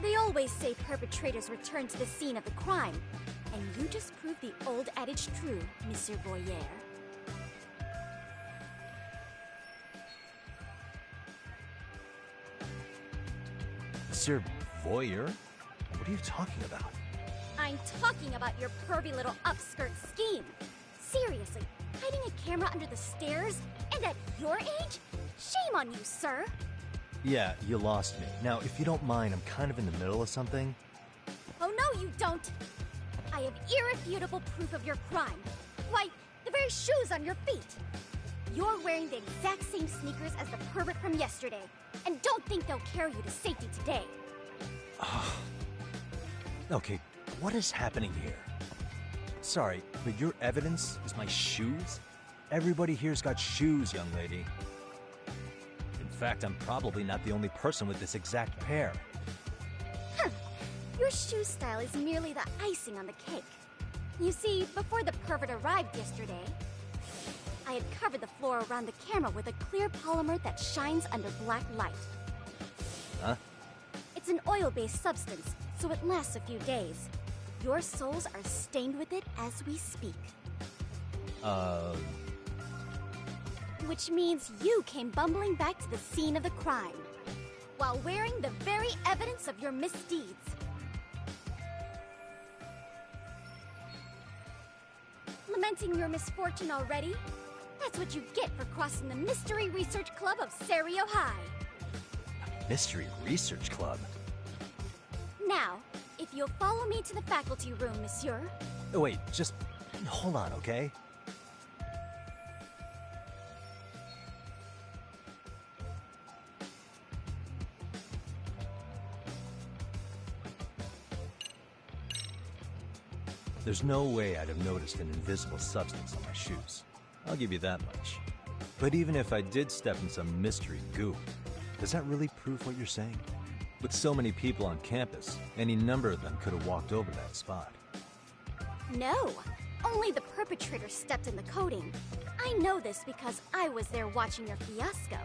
The old always say perpetrators return to the scene of the crime. And you just proved the old adage true, Monsieur Voyeur. Monsieur Voyeur? What are you talking about? I'm talking about your pervy little upskirt scheme. Seriously, hiding a camera under the stairs? And at your age? Shame on you, sir. Yeah, you lost me. Now, if you don't mind, I'm kind of in the middle of something. Oh no, you don't. I have irrefutable proof of your crime. Why, the very shoes on your feet. You're wearing the exact same sneakers as the pervert from yesterday. And don't think they'll carry you to safety today. Okay, what is happening here? Sorry, but your evidence is my shoes? Everybody here's got shoes, young lady. In fact, I'm probably not the only person with this exact pair. Huh. Your shoe style is merely the icing on the cake. You see, before the pervert arrived yesterday, I had covered the floor around the camera with a clear polymer that shines under black light. Huh? It's an oil-based substance, so it lasts a few days. Your soles are stained with it as we speak. Which means you came bumbling back to the scene of the crime, while wearing the very evidence of your misdeeds. Lamenting your misfortune already? That's what you get for crossing the Mystery Research Club of Serio High. Mystery Research Club? Now, if you'll follow me to the faculty room, monsieur. Oh, wait, just hold on, okay? There's no way I'd have noticed an invisible substance on my shoes. I'll give you that much. But even if I did step in some mystery goo, does that really prove what you're saying? With so many people on campus, any number of them could have walked over that spot. No, only the perpetrator stepped in the coating. I know this because I was there watching your fiasco.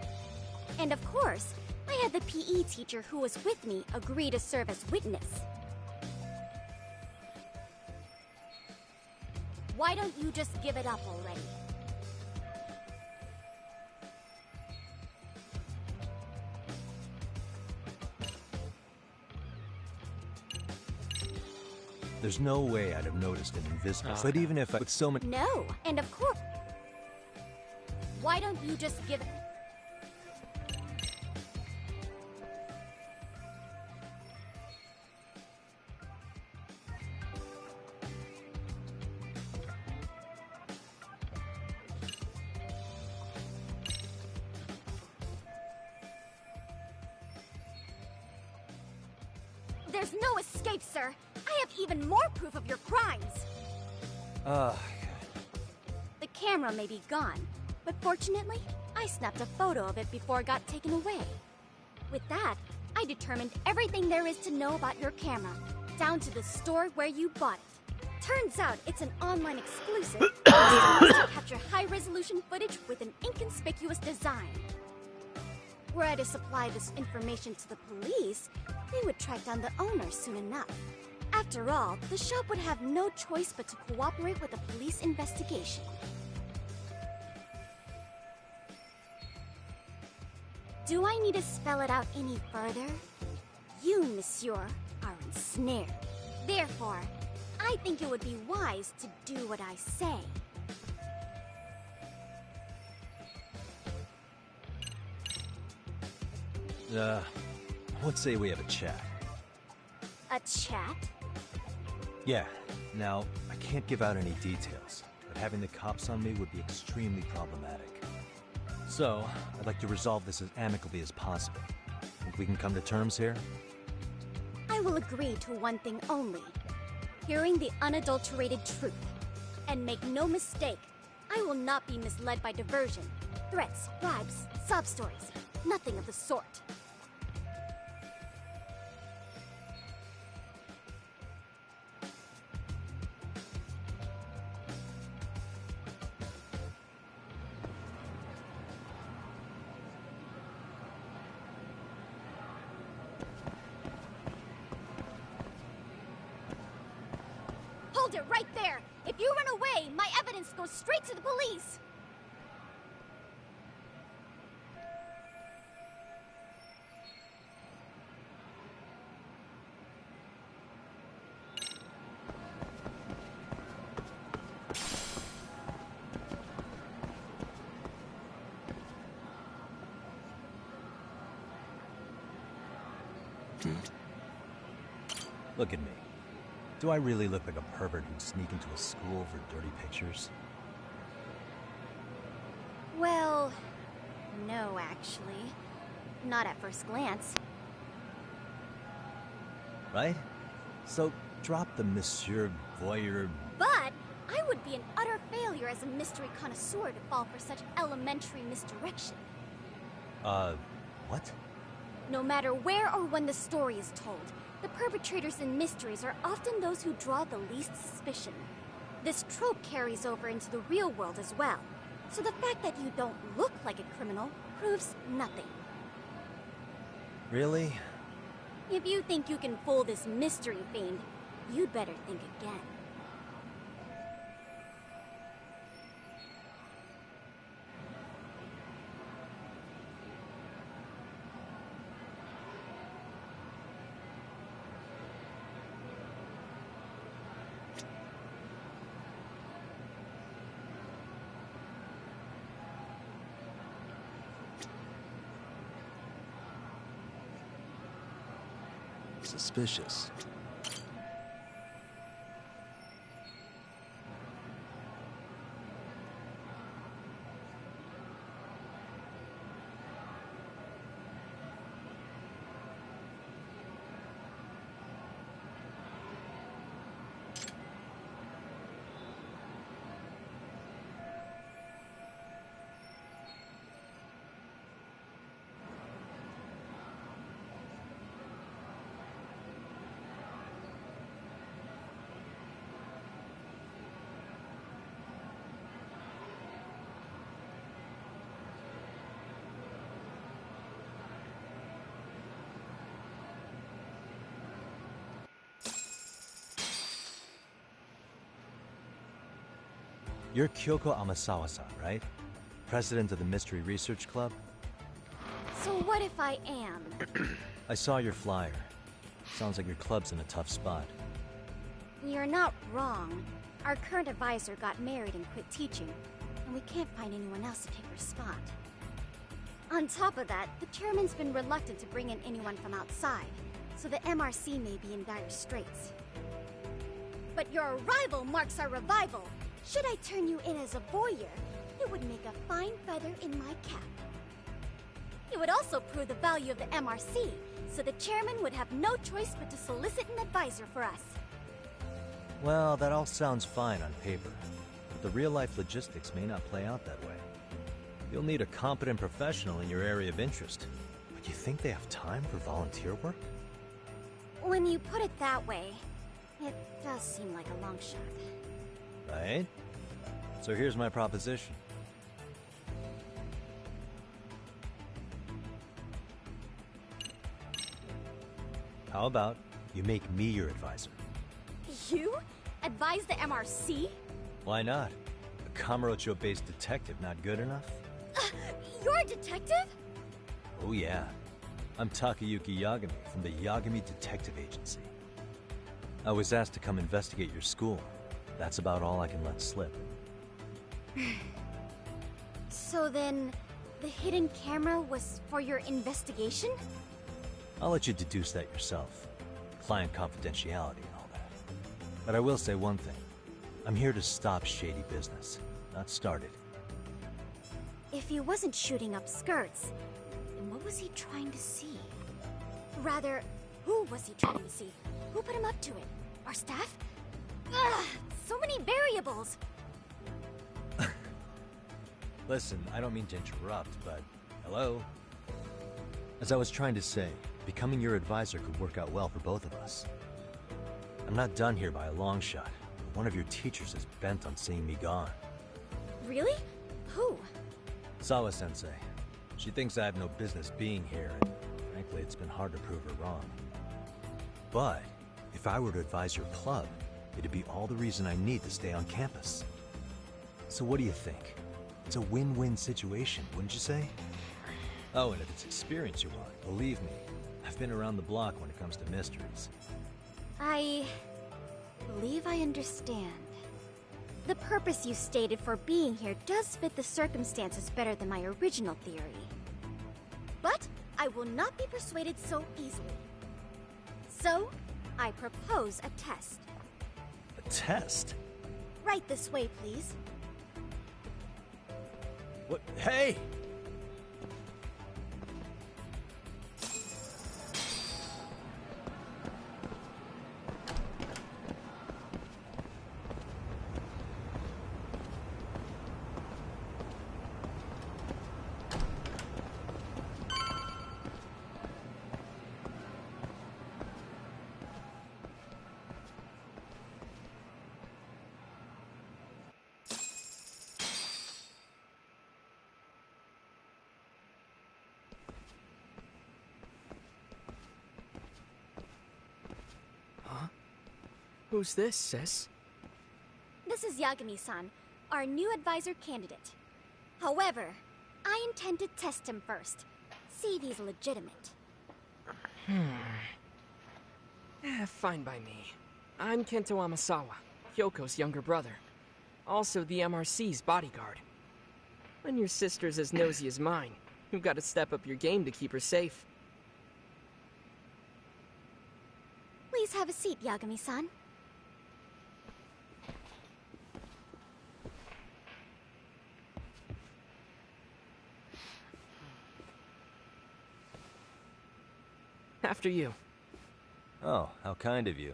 And of course, I had the PE teacher who was with me agree to serve as witness. Why don't you just give it up already? There's no way I'd have noticed an invisible, but even if I with so many— No, and of course. Why don't you just give it? There's no escape, sir. I have even more proof of your crimes. The camera may be gone, but fortunately, I snapped a photo of it before it got taken away. With that, I determined everything there is to know about your camera, down to the store where you bought it. Turns out it's an online exclusive designed to capture high-resolution footage with an inconspicuous design. Were I to supply this information to the police, they would track down the owner soon enough. After all, the shop would have no choice but to cooperate with the police investigation. Do I need to spell it out any further? You, monsieur, are ensnared. Therefore, I think it would be wise to do what I say. Let's say we have a chat. A chat? Yeah. Now, I can't give out any details, but having the cops on me would be extremely problematic. So, I'd like to resolve this as amicably as possible. Think we can come to terms here? I will agree to one thing only. Hearing the unadulterated truth. And make no mistake, I will not be misled by diversion, threats, bribes, sob stories. Nothing of the sort. hold it right there! If you run away, my evidence goes straight to the police! Look at me. Do I really look like a pervert who'd sneak into a school for dirty pictures? Well, no, actually. Not at first glance. Right? So, drop the Monsieur Voyeur... But I would be an utter failure as a mystery connoisseur to fall for such elementary misdirection. What? No matter where or when the story is told, the perpetrators in mysteries are often those who draw the least suspicion. This trope carries over into the real world as well, so the fact that you don't look like a criminal proves nothing. Really? If you think you can fool this mystery fiend, you'd better think again. Suspicious. You're Kyoko Amasawa-san, right? President of the Mystery Research Club? So what if I am? I saw your flyer. Sounds like your club's in a tough spot. You're not wrong. Our current advisor got married and quit teaching, and we can't find anyone else to take her spot. On top of that, the chairman's been reluctant to bring in anyone from outside, so the MRC may be in dire straits. But your arrival marks our revival. Should I turn you in as a voyeur, it would make a fine feather in my cap. It would also prove the value of the MRC, so the chairman would have no choice but to solicit an advisor for us. Well, that all sounds fine on paper, but the real-life logistics may not play out that way. You'll need a competent professional in your area of interest, but you think they have time for volunteer work? When you put it that way, it does seem like a long shot. Right? So here's my proposition. How about you make me your advisor? You? Advise the MRC? Why not? A Kamurocho-based detective not good enough? You're a detective? Oh yeah. I'm Takayuki Yagami from the Yagami Detective Agency. I was asked to come investigate your school. That's about all I can let slip. So then, the hidden camera was for your investigation? I'll let you deduce that yourself. Client confidentiality and all that. But I will say one thing. I'm here to stop shady business, not start it. If he wasn't shooting up skirts, then what was he trying to see? Rather, who was he trying to see? Who put him up to it? Our staff? Ugh, so many variables! Listen, I don't mean to interrupt, but hello? As I was trying to say, becoming your advisor could work out well for both of us. I'm not done here by a long shot. One of your teachers is bent on seeing me gone. Really? Who? Sawa-sensei. She thinks I have no business being here, and frankly, it's been hard to prove her wrong. But if I were to advise your club, It'd be all the reason I need to stay on campus. So what do you think? It's a win-win situation, wouldn't you say? Oh, and if it's experience you want, believe me, I've been around the block when it comes to mysteries. I believe I understand. The purpose you stated for being here does fit the circumstances better than my original theory. But I will not be persuaded so easily. So, I propose a test. A test? Right this way, please. What? Hey! Who's this, sis? This is Yagami-san, our new advisor candidate. However, I intend to test him first. See if he's legitimate. Fine by me. I'm Kento Amasawa, Kyoko's younger brother. Also the MRC's bodyguard. When your sister's as nosy as mine, you've got to step up your game to keep her safe. Please have a seat, Yagami-san. After you. Oh, how kind of you.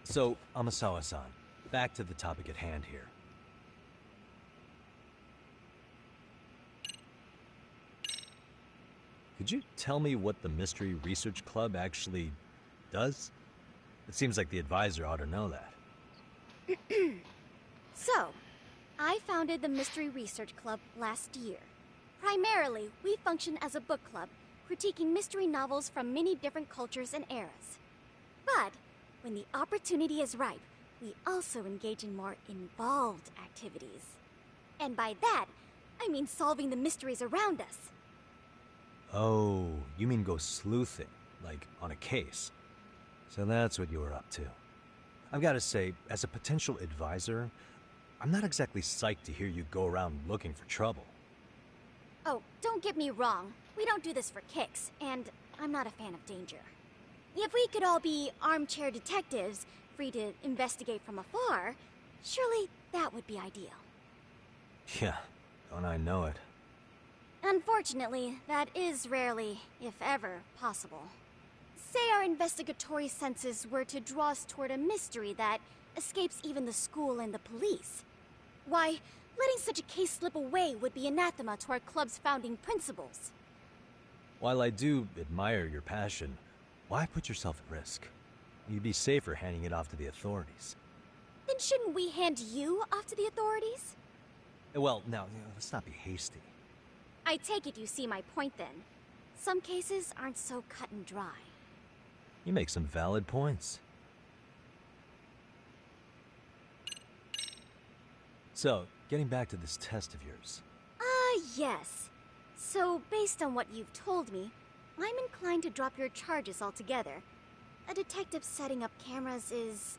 So, Amasawa-san, back to the topic at hand here. Could you tell me what the Mystery Research Club actually does? It seems like the advisor ought to know that. So, I founded the Mystery Research Club last year. Primarily, we function as a book club, critiquing mystery novels from many different cultures and eras. But, when the opportunity is ripe, we also engage in more involved activities. And by that, I mean solving the mysteries around us. Oh, you mean go sleuthing, like on a case. So that's what you were up to. I've got to say, as a potential advisor, I'm not exactly psyched to hear you go around looking for trouble. Oh, don't get me wrong. We don't do this for kicks, and I'm not a fan of danger. If we could all be armchair detectives, free to investigate from afar, surely that would be ideal. Yeah, don't I know it. Unfortunately, that is rarely, if ever, possible. Say our investigatory senses were to draw us toward a mystery that escapes even the school and the police. Why, letting such a case slip away would be anathema to our club's founding principles. While I do admire your passion, why put yourself at risk? You'd be safer handing it off to the authorities. Then shouldn't we hand you off to the authorities? Well, now, let's not be hasty. I take it you see my point then. Some cases aren't so cut and dry. You make some valid points. So, getting back to this test of yours. Yes. So, based on what you've told me, I'm inclined to drop your charges altogether. A detective setting up cameras is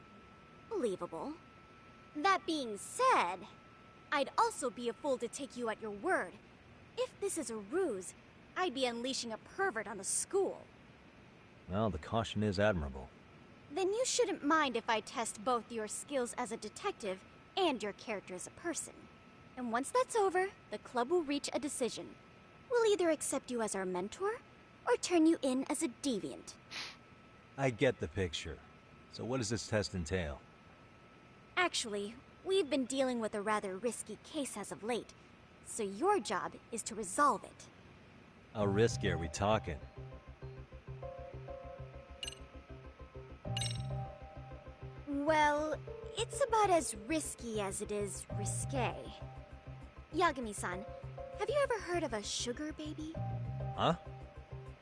believable. That being said, I'd also be a fool to take you at your word. If this is a ruse, I'd be unleashing a pervert on the school. Well, the caution is admirable. Then you shouldn't mind if I test both your skills as a detective and your character as a person. And once that's over, the club will reach a decision. We'll either accept you as our mentor, or turn you in as a deviant. I get the picture. So what does this test entail? Actually, we've been dealing with a rather risky case as of late, so your job is to resolve it. How risky are we talking? Well, it's about as risky as it is risque. Yagami-san, have you ever heard of a sugar baby? Huh?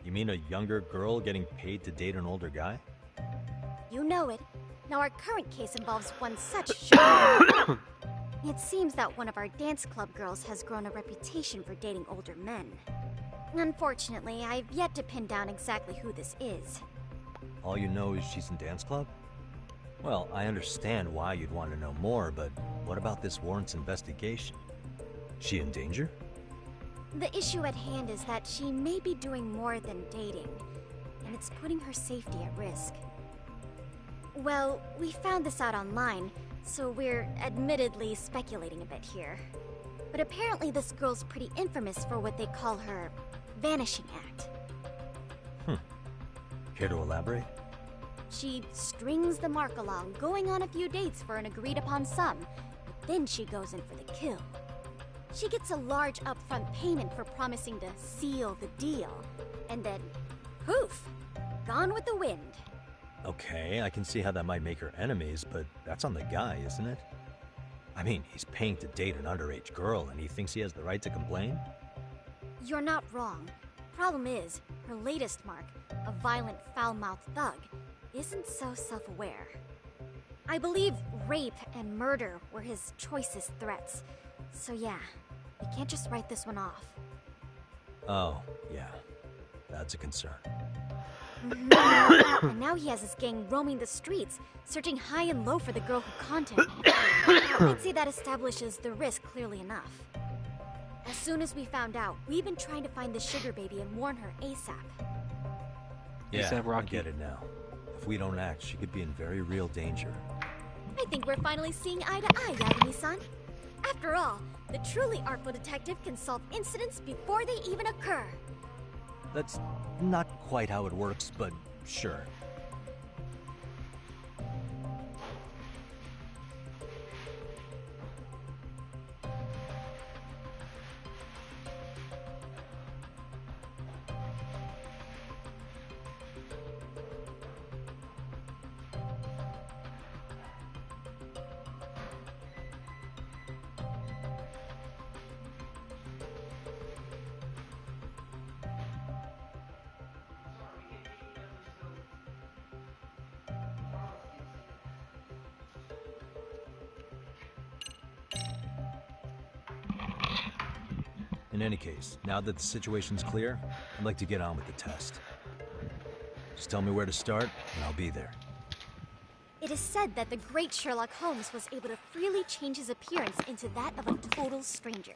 You mean a younger girl getting paid to date an older guy? You know it. Now our current case involves one such sugar. It seems that one of our dance club girls has grown a reputation for dating older men. Unfortunately, I've yet to pin down exactly who this is. All you know is she's in dance club? Well, I understand why you'd want to know more, but what about this warrants investigation? She in danger? The issue at hand is that she may be doing more than dating, and it's putting her safety at risk. Well, we found this out online, so we're admittedly speculating a bit here. But apparently this girl's pretty infamous for what they call her vanishing act. Care to elaborate? She strings the mark along, going on a few dates for an agreed-upon sum, but then she goes in for the kill. She gets a large upfront payment for promising to seal the deal, and then, poof, gone with the wind. Okay, I can see how that might make her enemies, but that's on the guy, isn't it? I mean, he's paying to date an underage girl, and he thinks he has the right to complain? You're not wrong. Problem is, her latest mark, a violent, foul-mouthed thug, isn't so self-aware. I believe rape and murder were his choicest threats. So yeah, we can't just write this one off. Oh, yeah. That's a concern. And now he has his gang roaming the streets, searching high and low for the girl who conned him. I'd say that establishes the risk clearly enough. As soon as we found out, we've been trying to find the sugar baby and warn her ASAP. Yeah, I get it now. If we don't act, she could be in very real danger. I think we're finally seeing eye to eye, Yagami-san. After all, the truly artful detective can solve incidents before they even occur. That's not quite how it works, but sure. In any case, now that the situation's clear, I'd like to get on with the test. Just tell me where to start, and I'll be there. It is said that the great Sherlock Holmes was able to freely change his appearance into that of a total stranger.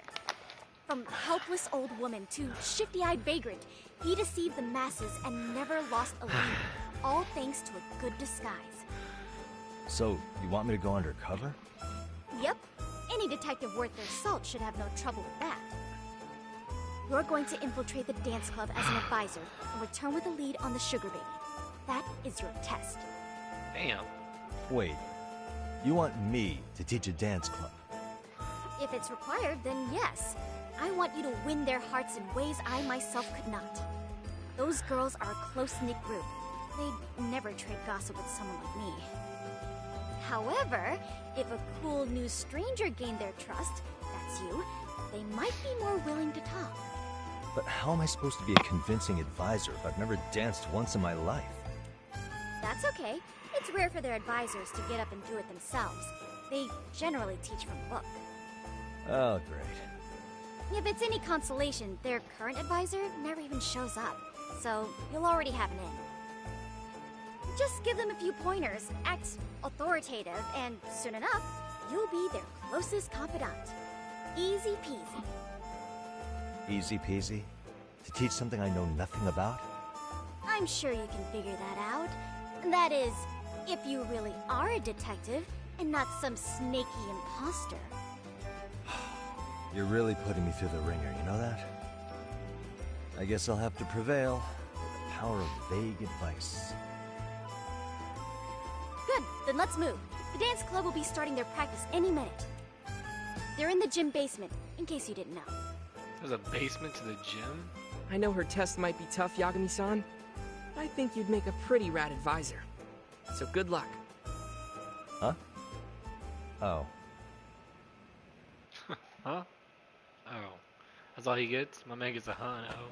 From helpless old woman to shifty-eyed vagrant, he deceived the masses and never lost a lead, all thanks to a good disguise. So, you want me to go undercover? Yep, any detective worth their salt should have no trouble with that. You're going to infiltrate the dance club as an advisor and return with a lead on the sugar baby. That is your test. Damn. Wait, you want me to teach a dance club? If it's required, then yes. I want you to win their hearts in ways I myself could not. Those girls are a close-knit group. They'd never trade gossip with someone like me. However, if a cool new stranger gained their trust, that's you, they might be more willing to talk. But how am I supposed to be a convincing advisor if I've never danced once in my life? That's okay. It's rare for their advisors to get up and do it themselves. They generally teach from a book. Oh, great. If it's any consolation, their current advisor never even shows up, so you'll already have an in. Just give them a few pointers, act authoritative, and soon enough, you'll be their closest confidant. Easy peasy. Easy peasy? To teach something I know nothing about? I'm sure you can figure that out. That is, if you really are a detective and not some snaky imposter. You're really putting me through the ringer, you know that? I guess I'll have to prevail with the power of vague advice. Good, then let's move. The dance club will be starting their practice any minute. They're in the gym basement, in case you didn't know. There's a basement to the gym? I know her test might be tough, Yagami-san, but I think you'd make a pretty rad advisor. So good luck. Huh? Oh. Huh? Oh. That's all he gets? My man gets a huh and oh.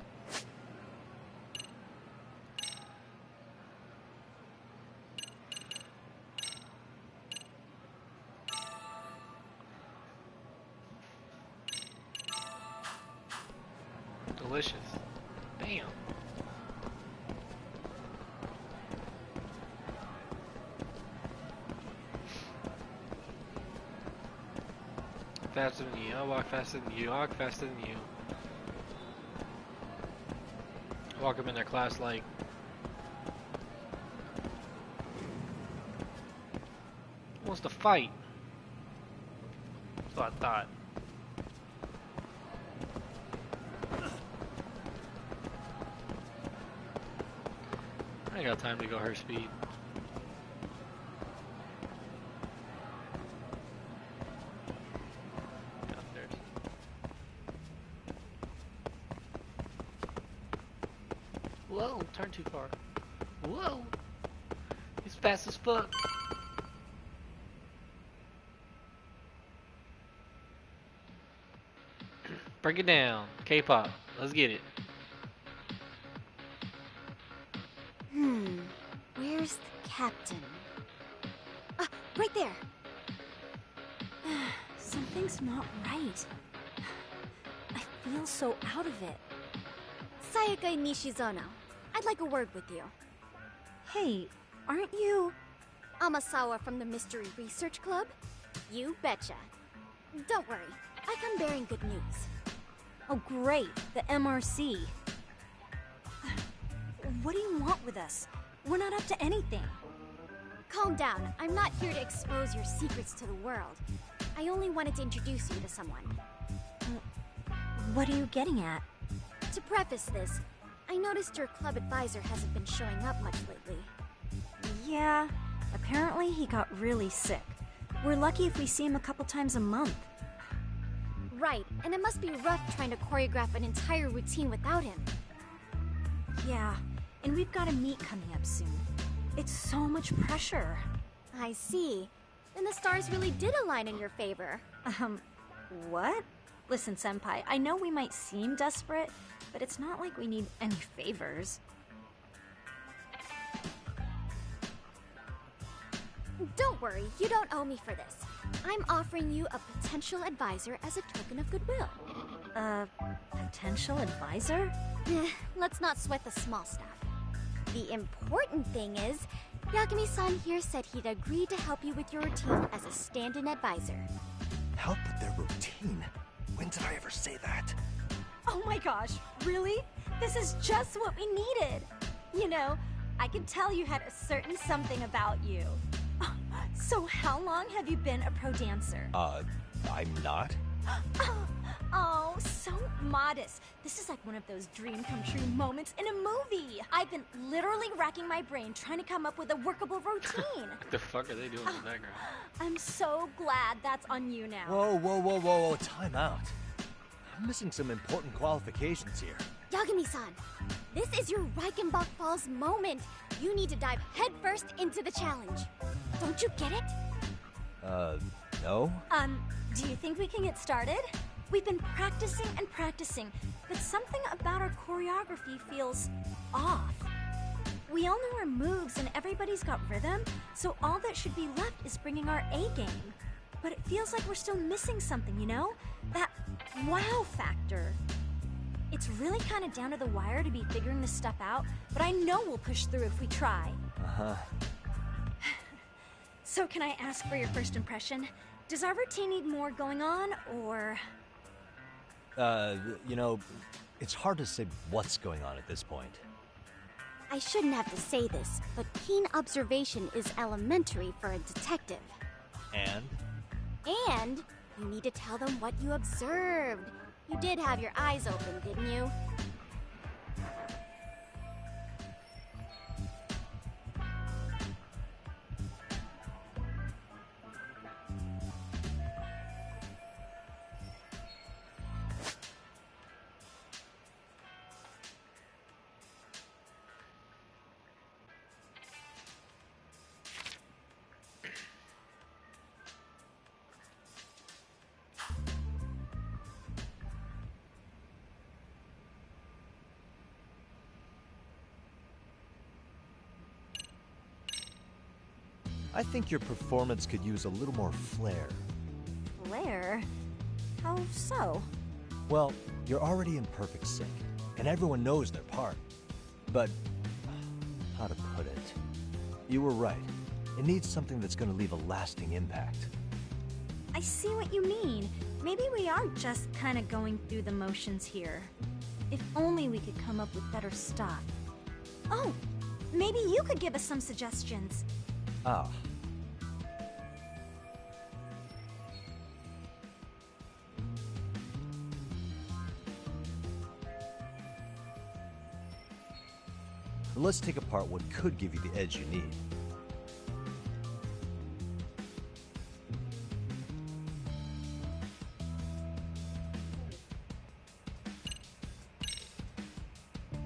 Delicious. Damn. Faster than you. I'll walk faster than you. I'll walk faster than you. Walk them in their class like. Who wants to fight? That's what I thought. I ain't got time to go her speed. Downstairs. Whoa, turn too far. Whoa! He's fast as fuck. Break it down. K-pop. Let's get it. Where's the captain? Ah, right there. Something's not right. I feel so out of it. Sayaka Nishizono, I'd like a word with you. Hey, aren't you... Amasawa from the Mystery Research Club? You betcha. Don't worry, I come bearing good news. Oh great, the MRC. What do you want with us? We're not up to anything. Calm down, I'm not here to expose your secrets to the world. I only wanted to introduce you to someone. What are you getting at? To preface this, I noticed your club advisor hasn't been showing up much lately. Yeah, apparently he got really sick. We're lucky if we see him a couple times a month. Right, and it must be rough trying to choreograph an entire routine without him. Yeah, and we've got a meet coming up soon. It's so much pressure. I see. Then the stars really did align in your favor. What? Listen, Senpai, I know we might seem desperate, but it's not like we need any favors. Don't worry, you don't owe me for this. I'm offering you a potential advisor as a token of goodwill. Potential advisor? Let's not sweat the small stuff. The important thing is, Yagami-san here said he'd agreed to help you with your routine as a stand-in advisor. Help with their routine? When did I ever say that? Oh my gosh, really? This is just what we needed. You know, I could tell you had a certain something about you. So how long have you been a pro dancer? I'm not. Oh, so modest. This is like one of those dream come true moments in a movie. I've been literally racking my brain trying to come up with a workable routine. What the fuck are they doing in the background? I'm so glad that's on you now. Whoa, time out. I'm missing some important qualifications here. Yagami-san, this is your Reichenbach Falls moment. You need to dive headfirst into the challenge. Don't you get it? No? Do you think we can get started? We've been practicing and practicing, but something about our choreography feels off. We all know our moves and everybody's got rhythm, so all that should be left is bringing our A game. But it feels like we're still missing something, you know? That wow factor. It's really kind of down to the wire to be figuring this stuff out, but I know we'll push through if we try. So can I ask for your first impression? Does our routine need more going on, or...? You know, it's hard to say what's going on at this point. I shouldn't have to say this, but keen observation is elementary for a detective. And? And you need to tell them what you observed. You did have your eyes open, didn't you? I think your performance could use a little more flair. Flair? How so? Well, you're already in perfect sync, and everyone knows their part. But, how to put it? You were right. It needs something that's gonna leave a lasting impact. I see what you mean. Maybe we are just kind of going through the motions here. If only we could come up with better stuff. Oh, maybe you could give us some suggestions. Ah. Let's take apart what could give you the edge you need.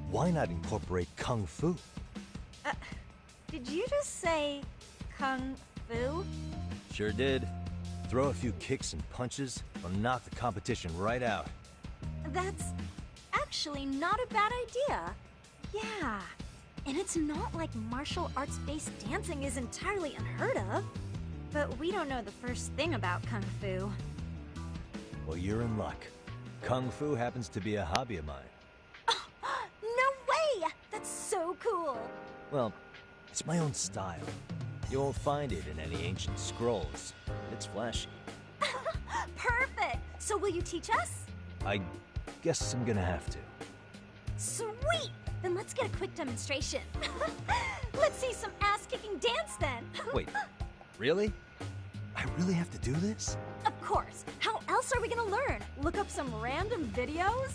Why not incorporate Kung Fu? Did you just say Kung Fu? Sure did. Throw a few kicks and punches, will knock the competition right out. That's actually not a bad idea. Yeah. And it's not like martial arts-based dancing is entirely unheard of. But we don't know the first thing about Kung Fu. Well, you're in luck. Kung Fu happens to be a hobby of mine. No way! That's so cool! Well, it's my own style. You won't find it in any ancient scrolls. It's flashy. Perfect! So will you teach us? I guess I'm gonna have to. Sweet! Then let's get a quick demonstration. Let's see some ass-kicking dance then. Wait, really? I really have to do this? Of course. How else are we gonna learn? Look up some random videos?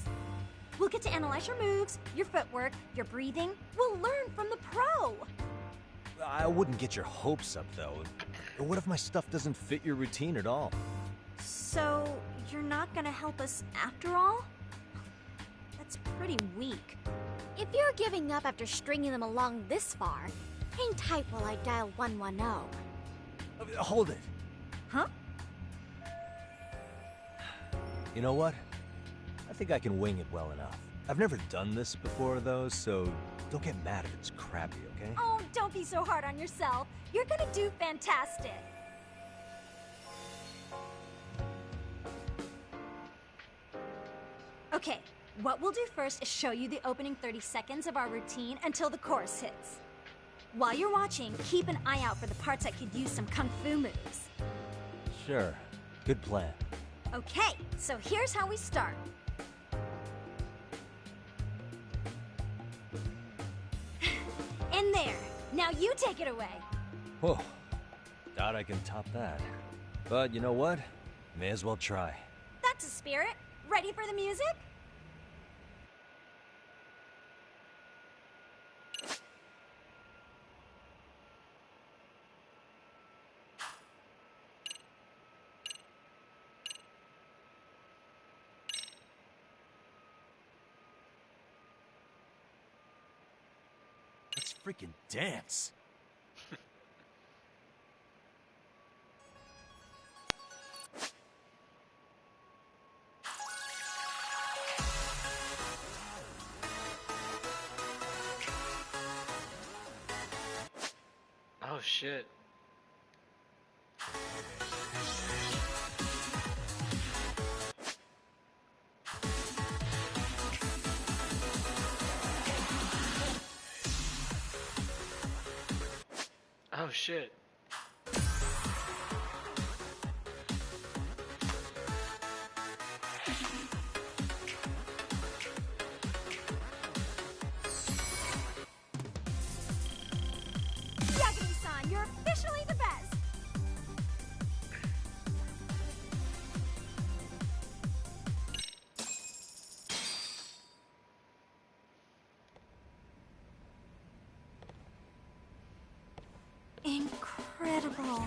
We'll get to analyze your moves, your footwork, your breathing. We'll learn from the pro. I wouldn't get your hopes up, though. What if my stuff doesn't fit your routine at all? So, you're not gonna help us after all? That's pretty weak. If you're giving up after stringing them along this far, hang tight while I dial 110. Hold it. Huh? You know what? I think I can wing it well enough. I've never done this before, though, so don't get mad if it's crappy, okay? Oh, don't be so hard on yourself. You're gonna do fantastic. Okay, what we'll do first is show you the opening 30 seconds of our routine until the chorus hits. While you're watching, keep an eye out for the parts that could use some Kung Fu moves. Sure. Good plan. Okay, so here's how we start. In there. Now you take it away. Whoa. Doubt I can top that. But you know what? May as well try. That's a spirit. Ready for the music? Let's freaking dance. Oh shit. Oh shit. Yagami-san, you're officially the best! Incredible.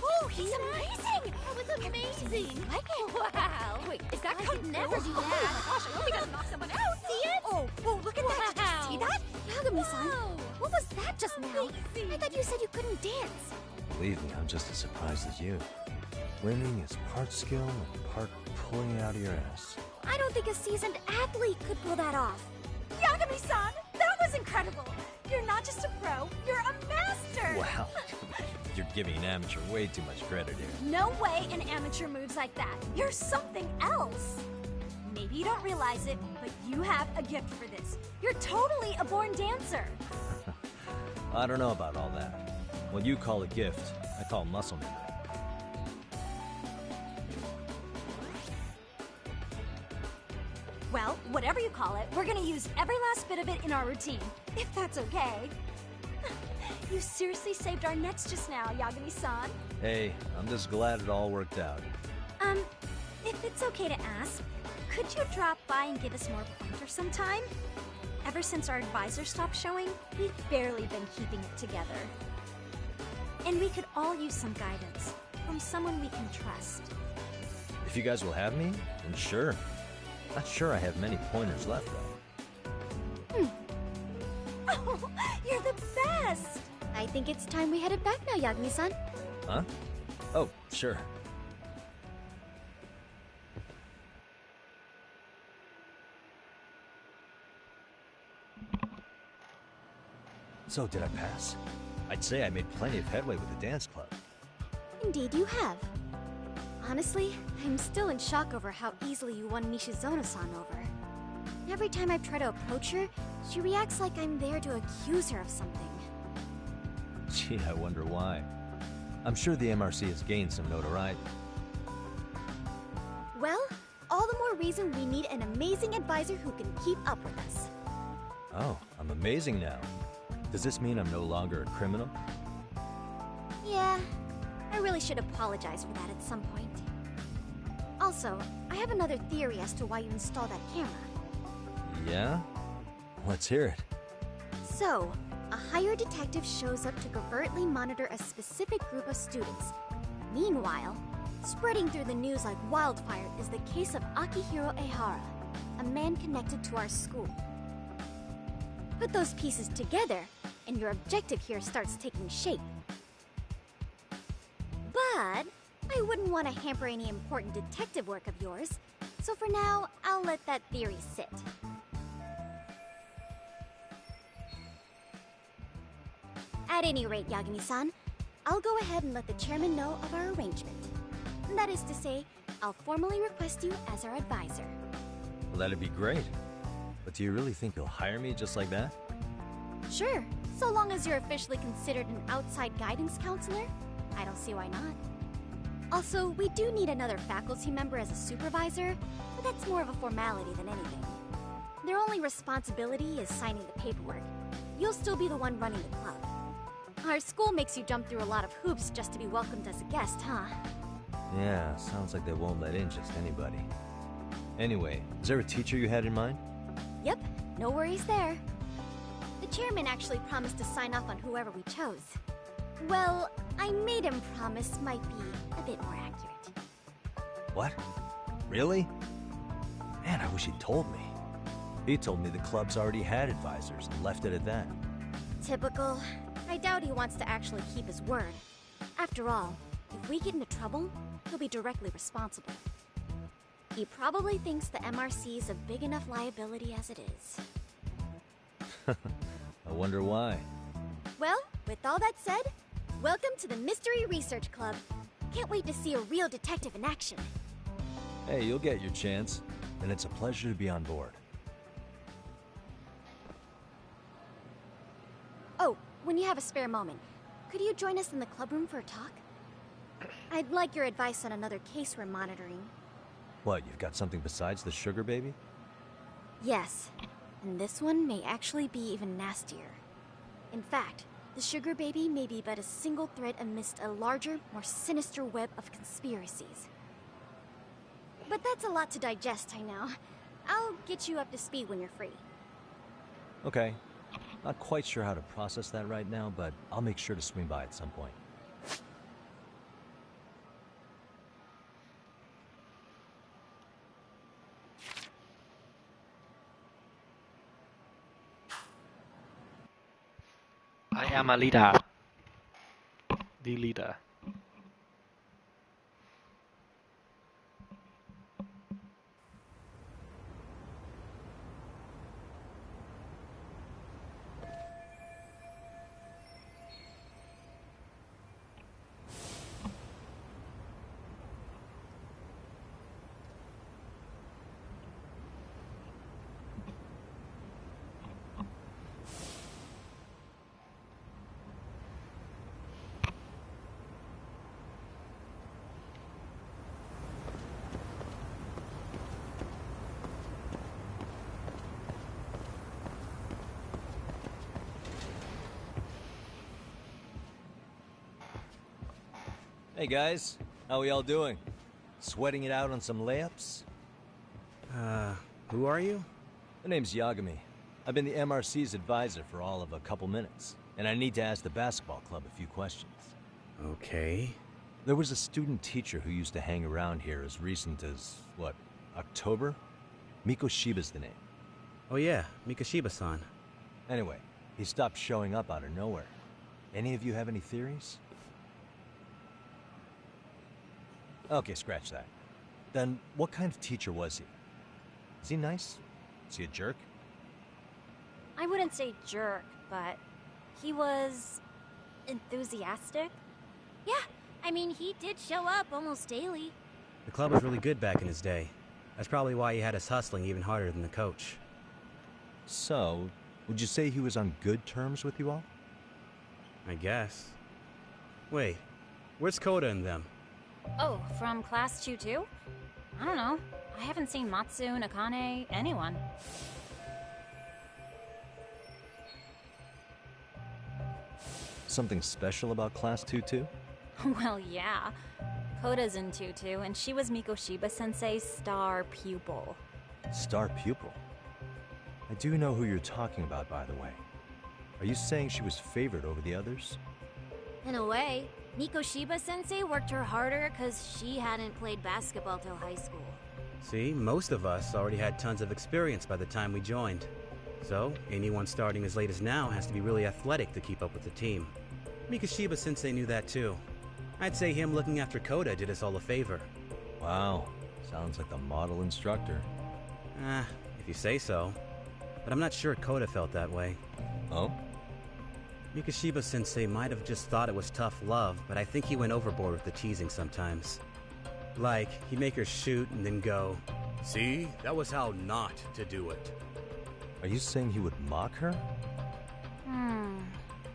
Oh, he's amazing! That was amazing! Like it? Wow! Wait, is that Kung Fu? Never do that! Oh my gosh, I hope he doesn't knock someone out! See it? Oh, look at that! Did you see that? Yagami-san, what was that just now? I thought you said you couldn't dance. Believe me, I'm just as surprised as you. Winning is part skill and part pulling it out of your ass. I don't think a seasoned athlete could pull that off. Yagami-san, that was incredible! You're not just a pro, you're a master! Wow, You're giving an amateur way too much credit here. No way an amateur moves like that. You're something else. Maybe you don't realize it, but you have a gift for this. You're totally a born dancer. I don't know about all that. What you call a gift, I call muscle memory. Well, whatever you call it, we're gonna use every last bit of it in our routine, if that's okay. You seriously saved our necks just now, Yagami-san. Hey, I'm just glad it all worked out. If it's okay to ask, could you drop by and give us more pointers sometime? Ever since our advisor stopped showing, we've barely been keeping it together. And we could all use some guidance from someone we can trust. If you guys will have me, then sure. Not sure I have many pointers left, though. Oh, you're the best! I think it's time we headed back now, Yagami-san. Huh? Oh, sure. So, did I pass? I'd say I made plenty of headway with the dance club. Indeed you have. Honestly, I'm still in shock over how easily you won Nishizono-san over. Every time I try to approach her, she reacts like I'm there to accuse her of something. Gee, I wonder why. I'm sure the MRC has gained some notoriety. Well, all the more reason we need an amazing advisor who can keep up with us. Oh, I'm amazing now. Does this mean I'm no longer a criminal? Yeah, I really should apologize for that at some point. Also, I have another theory as to why you installed that camera. Yeah? Let's hear it. So, a hired detective shows up to covertly monitor a specific group of students. Meanwhile, spreading through the news like wildfire is the case of Akihiro Ehara, a man connected to our school. Put those pieces together, and your objective here starts taking shape. But I wouldn't want to hamper any important detective work of yours, so for now, I'll let that theory sit. At any rate, Yagami-san, I'll go ahead and let the chairman know of our arrangement. That is to say, I'll formally request you as our advisor. Well, that'd be great. But do you really think you'll hire me just like that? Sure, so long as you're officially considered an outside guidance counselor, I don't see why not. Also, we do need another faculty member as a supervisor, but that's more of a formality than anything. Their only responsibility is signing the paperwork. You'll still be the one running the club. Our school makes you jump through a lot of hoops just to be welcomed as a guest, huh? Yeah, sounds like they won't let in just anybody. Anyway, is there a teacher you had in mind? Yep, no worries there. The chairman actually promised to sign off on whoever we chose. Well, I made him promise might be a bit more accurate. What? Really? Man, I wish he'd told me. He told me the club's already had advisors and left it at that. Typical. I doubt he wants to actually keep his word. After all, if we get into trouble, he'll be directly responsible. He probably thinks the MRC is a big enough liability as it is. I wonder why. Well, with all that said, welcome to the Mystery Research Club. Can't wait to see a real detective in action. Hey, you'll get your chance, and it's a pleasure to be on board. Oh, when you have a spare moment, could you join us in the club room for a talk? I'd like your advice on another case we're monitoring. What, you've got something besides the sugar baby? Yes, and this one may actually be even nastier. In fact, the sugar baby may be but a single thread amidst a larger, more sinister web of conspiracies. But that's a lot to digest, I know. I'll get you up to speed when you're free. Okay. Not quite sure how to process that right now, but I'll make sure to swing by at some point. I am a leader. The leader. Hey guys, how we all doing? Sweating it out on some layups? Who are you? My name's Yagami. I've been the MRC's advisor for all of a couple minutes, and I need to ask the basketball club a few questions. Okay. There was a student teacher who used to hang around here as recent as, what, October? Mikoshiba's the name. Oh yeah, Mikoshiba-san. Anyway, he stopped showing up out of nowhere. Any of you have any theories? Okay, scratch that. Then, what kind of teacher was he? Is he nice? Is he a jerk? I wouldn't say jerk, but he was enthusiastic. Yeah, I mean, he did show up almost daily. The club was really good back in his day. That's probably why he had us hustling even harder than the coach. So, would you say he was on good terms with you all? I guess. Wait, where's Koda and them? Oh, from class 2-2? I don't know. I haven't seen Matsu, Nakane, anyone. Something special about Class 2-2? Well, yeah. Koda's in 2-2, and she was Mikoshiba-sensei's star pupil. Star pupil? I do know who you're talking about, by the way. Are you saying she was favored over the others? In a way, Mikoshiba-sensei worked her harder because she hadn't played basketball till high school. See, most of us already had tons of experience by the time we joined. So, anyone starting as late as now has to be really athletic to keep up with the team. Mikoshiba-sensei knew that too. I'd say him looking after Koda did us all a favor. Wow, sounds like the model instructor. If you say so. But I'm not sure Koda felt that way. Oh? Mikoshiba-sensei might have just thought it was tough love, but I think he went overboard with the teasing sometimes. Like, he'd make her shoot and then go, "See, that was how not to do it." Are you saying he would mock her?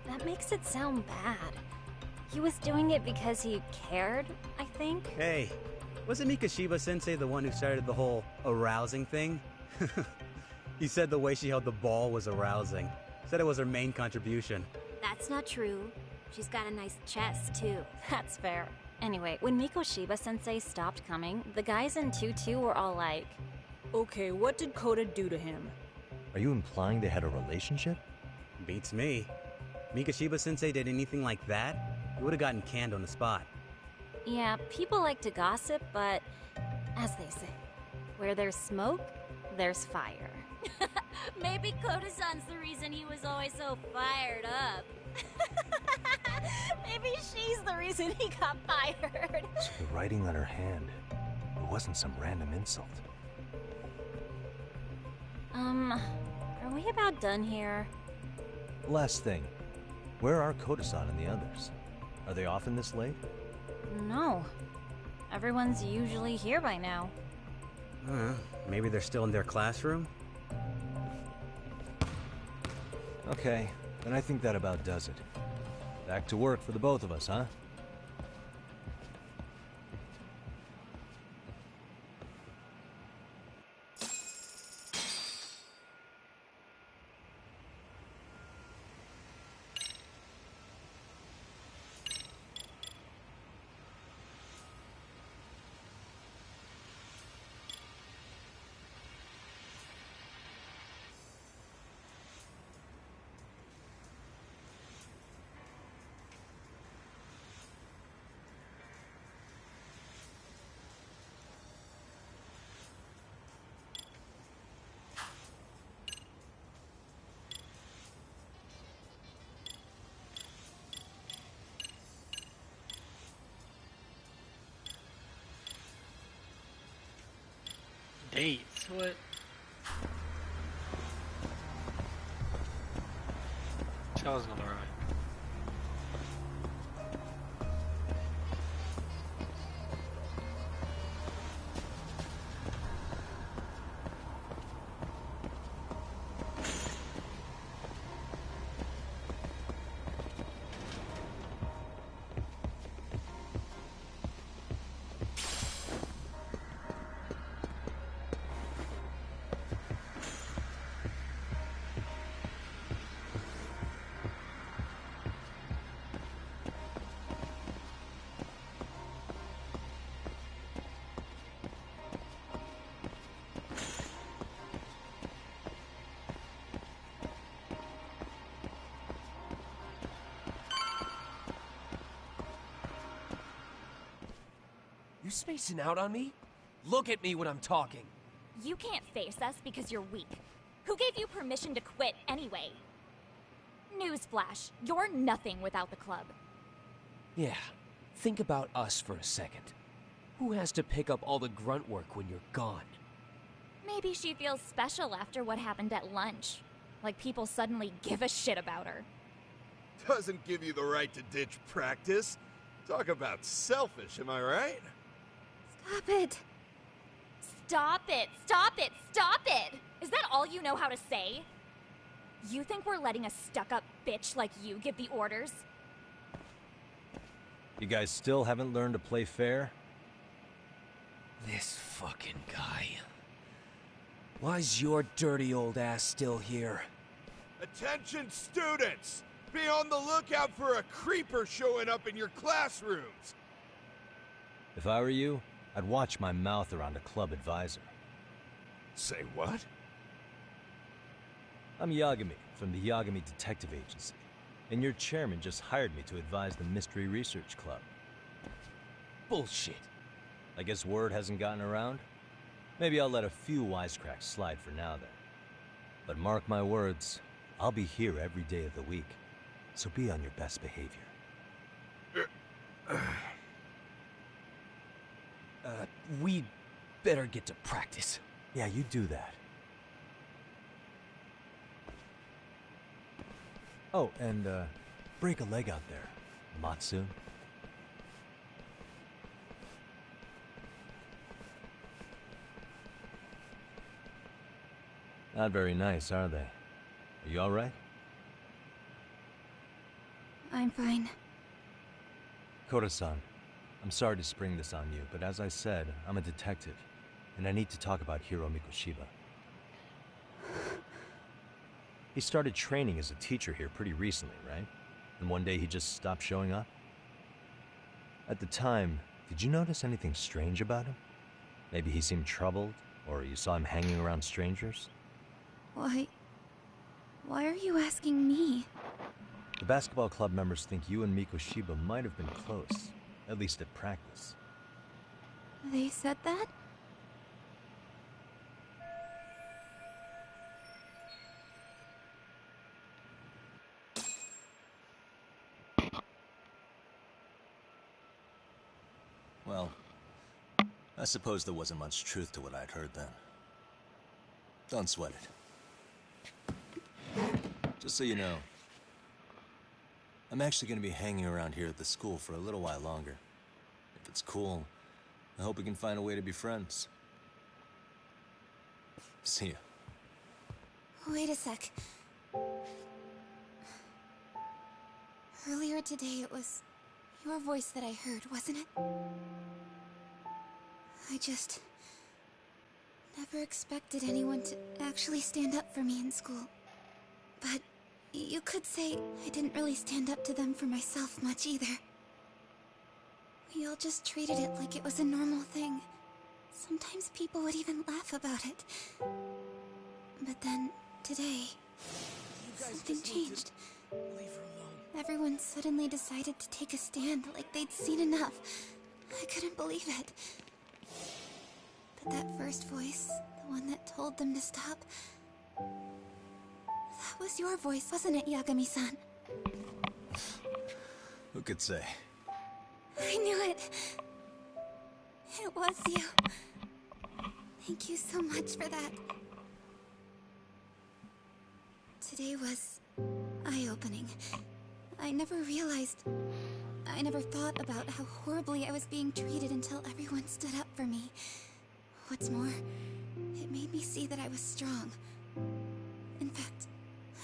That makes it sound bad. He was doing it because he cared, I think. Hey, wasn't Mikoshiba-sensei the one who started the whole arousing thing? He said the way she held the ball was arousing. Said it was her main contribution. That's not true. She's got a nice chest, too. That's fair. Anyway, when Mikoshiba-sensei stopped coming, the guys in 2-2 were all like, "Okay, what did Koda do to him?" Are you implying they had a relationship? Beats me. Mikoshiba-sensei did anything like that, he would have gotten canned on the spot. Yeah, people like to gossip, but as they say, where there's smoke, there's fire. Maybe Koda-san's the reason he was always so fired up. Maybe she's the reason he got fired. So the writing on her hand, it wasn't some random insult. Are we about done here? Last thing, where are Koda-san and the others? Are they often this late? No. Everyone's usually here by now. Maybe they're still in their classroom? Okay, then I think that about does it. Back to work for the both of us, huh? Dates? What? Charles gonna ride. spacing out on me? Look at me when I'm talking. You can't face us because you're weak. Who gave you permission to quit anyway? Newsflash, you're nothing without the club. Yeah, think about us for a second. Who has to pick up all the grunt work when you're gone? Maybe she feels special after what happened at lunch. Like people suddenly give a shit about her. Doesn't give you the right to ditch practice. Talk about selfish, am I right? Stop it. Stop it! Stop it! Stop it! Is that all you know how to say? You think we're letting a stuck-up bitch like you give the orders? You guys still haven't learned to play fair? This fucking guy. Why's your dirty old ass still here? Attention students! Be on the lookout for a creeper showing up in your classrooms! If I were you, I'd watch my mouth around a club advisor. Say what? I'm Yagami, from the Yagami Detective Agency, and your chairman just hired me to advise the Mystery Research Club. Bullshit. I guess word hasn't gotten around? Maybe I'll let a few wisecracks slide for now then. But mark my words, I'll be here every day of the week, so be on your best behavior. We better get to practice. Yeah, you do that. Oh, and break a leg out there, Matsu. Not very nice, are they? Are you alright? I'm fine. Koda-san, I'm sorry to spring this on you, but as I said, I'm a detective, and I need to talk about Hiro Mikoshiba. He started training as a teacher here pretty recently, right? And one day he just stopped showing up? At the time, did you notice anything strange about him? Maybe he seemed troubled, or you saw him hanging around strangers? Why are you asking me? The basketball club members think you and Mikoshiba might have been close, at least at practice. They said that? Well, I suppose there wasn't much truth to what I'd heard then. Don't sweat it. Just so you know, I'm actually going to be hanging around here at the school for a little while longer. If it's cool, I hope we can find a way to be friends. See ya. Wait a sec. Earlier today, it was your voice that I heard, wasn't it? I just never expected anyone to actually stand up for me in school. But you could say I didn't really stand up to them for myself much either. We all just treated it like it was a normal thing. Sometimes people would even laugh about it. But then, today, something changed. Everyone suddenly decided to take a stand like they'd seen enough. I couldn't believe it. But that first voice, the one that told them to stop, that was your voice, wasn't it, Yagami-san? Who could say? I knew it. It was you. Thank you so much for that. Today was eye-opening. I never thought about how horribly I was being treated until everyone stood up for me. What's more, it made me see that I was strong. In fact,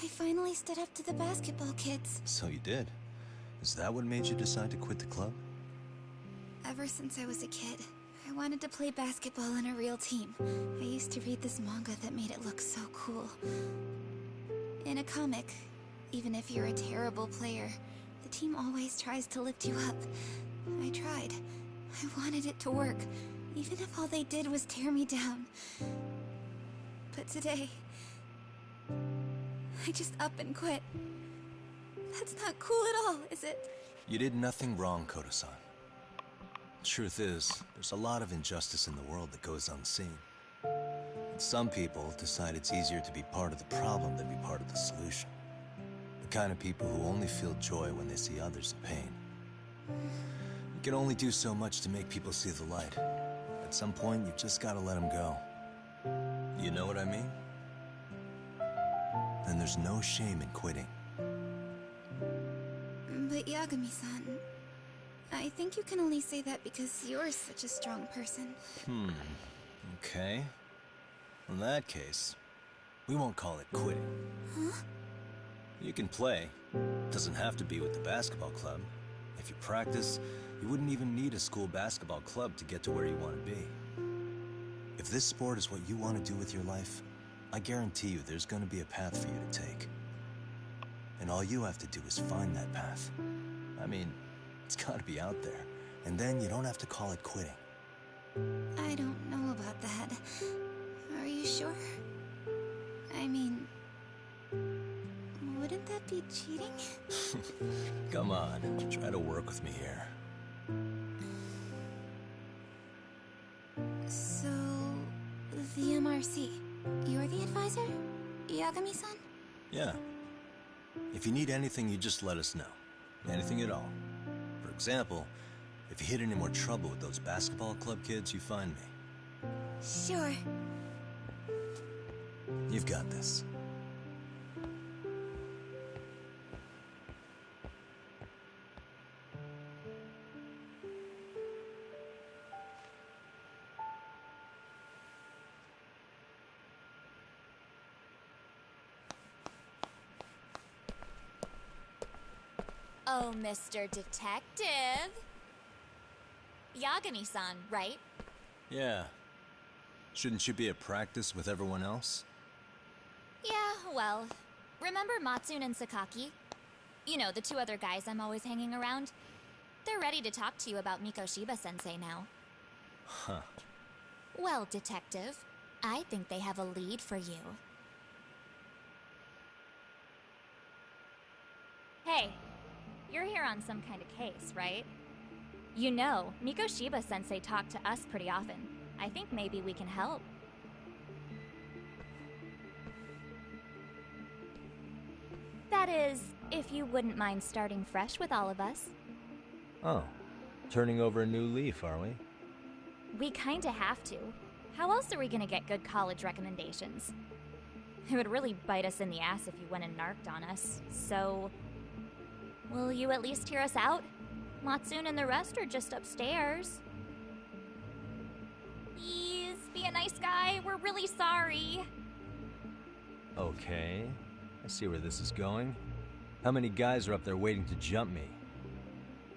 I finally stood up to the basketball kids. So you did. Is that what made you decide to quit the club? Ever since I was a kid, I wanted to play basketball on a real team. I used to read this manga that made it look so cool. In a comic, even if you're a terrible player, the team always tries to lift you up. I tried. I wanted it to work, even if all they did was tear me down. But today, I just up and quit. That's not cool at all, is it? You did nothing wrong, Koda-san. truth is, there's a lot of injustice in the world that goes unseen. And some people decide it's easier to be part of the problem than be part of the solution. The kind of people who only feel joy when they see others in pain. You can only do so much to make people see the light. At some point, you've just gotta let them go. You know what I mean? Then there's no shame in quitting. But Yagami-san, I think you can only say that because you're such a strong person. Okay. In that case, we won't call it quitting. Huh? You can play. Doesn't have to be with the basketball club. If you practice, you wouldn't even need a school basketball club to get to where you want to be. If this sport is what you want to do with your life, I guarantee you there's going to be a path for you to take. And all you have to do is find that path. I mean, it's got to be out there. And then you don't have to call it quitting. I don't know about that. Are you sure? I mean, wouldn't that be cheating? Come on, try to work with me here. So, the MRC, you're the advisor? Yagami-san? Yeah. If you need anything, you just let us know. Anything at all. For example, if you hit any more trouble with those basketball club kids, you find me. Sure. You've got this. Oh, Mr. Detective. Yagami-san, right? Yeah. Shouldn't you be at practice with everyone else? Yeah, well, remember Matsune and Sakaki? You know, the two other guys I'm always hanging around? They're ready to talk to you about Mikoshiba-sensei now. Huh. Well, Detective, I think they have a lead for you. Hey, you're here on some kind of case, right? You know, Mikoshiba-sensei talked to us pretty often. I think maybe we can help. That is, if you wouldn't mind starting fresh with all of us. Oh. Turning over a new leaf, are we? We kinda have to. How else are we gonna get good college recommendations? It would really bite us in the ass if you went and narked on us, so... will you at least hear us out? Matsune and the rest are just upstairs. Please, be a nice guy. We're really sorry. Okay. I see where this is going. How many guys are up there waiting to jump me?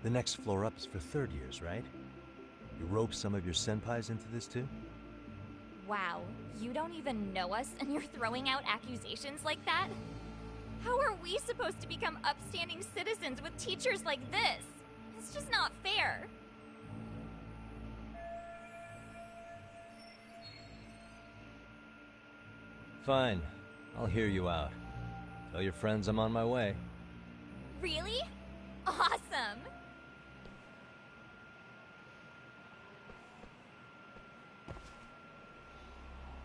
The next floor up is for third years, right? You rope some of your senpais into this too? Wow, you don't even know us and you're throwing out accusations like that? How are we supposed to become upstanding citizens with teachers like this? It's just not fair. Fine. I'll hear you out. Tell your friends I'm on my way. Really? Awesome!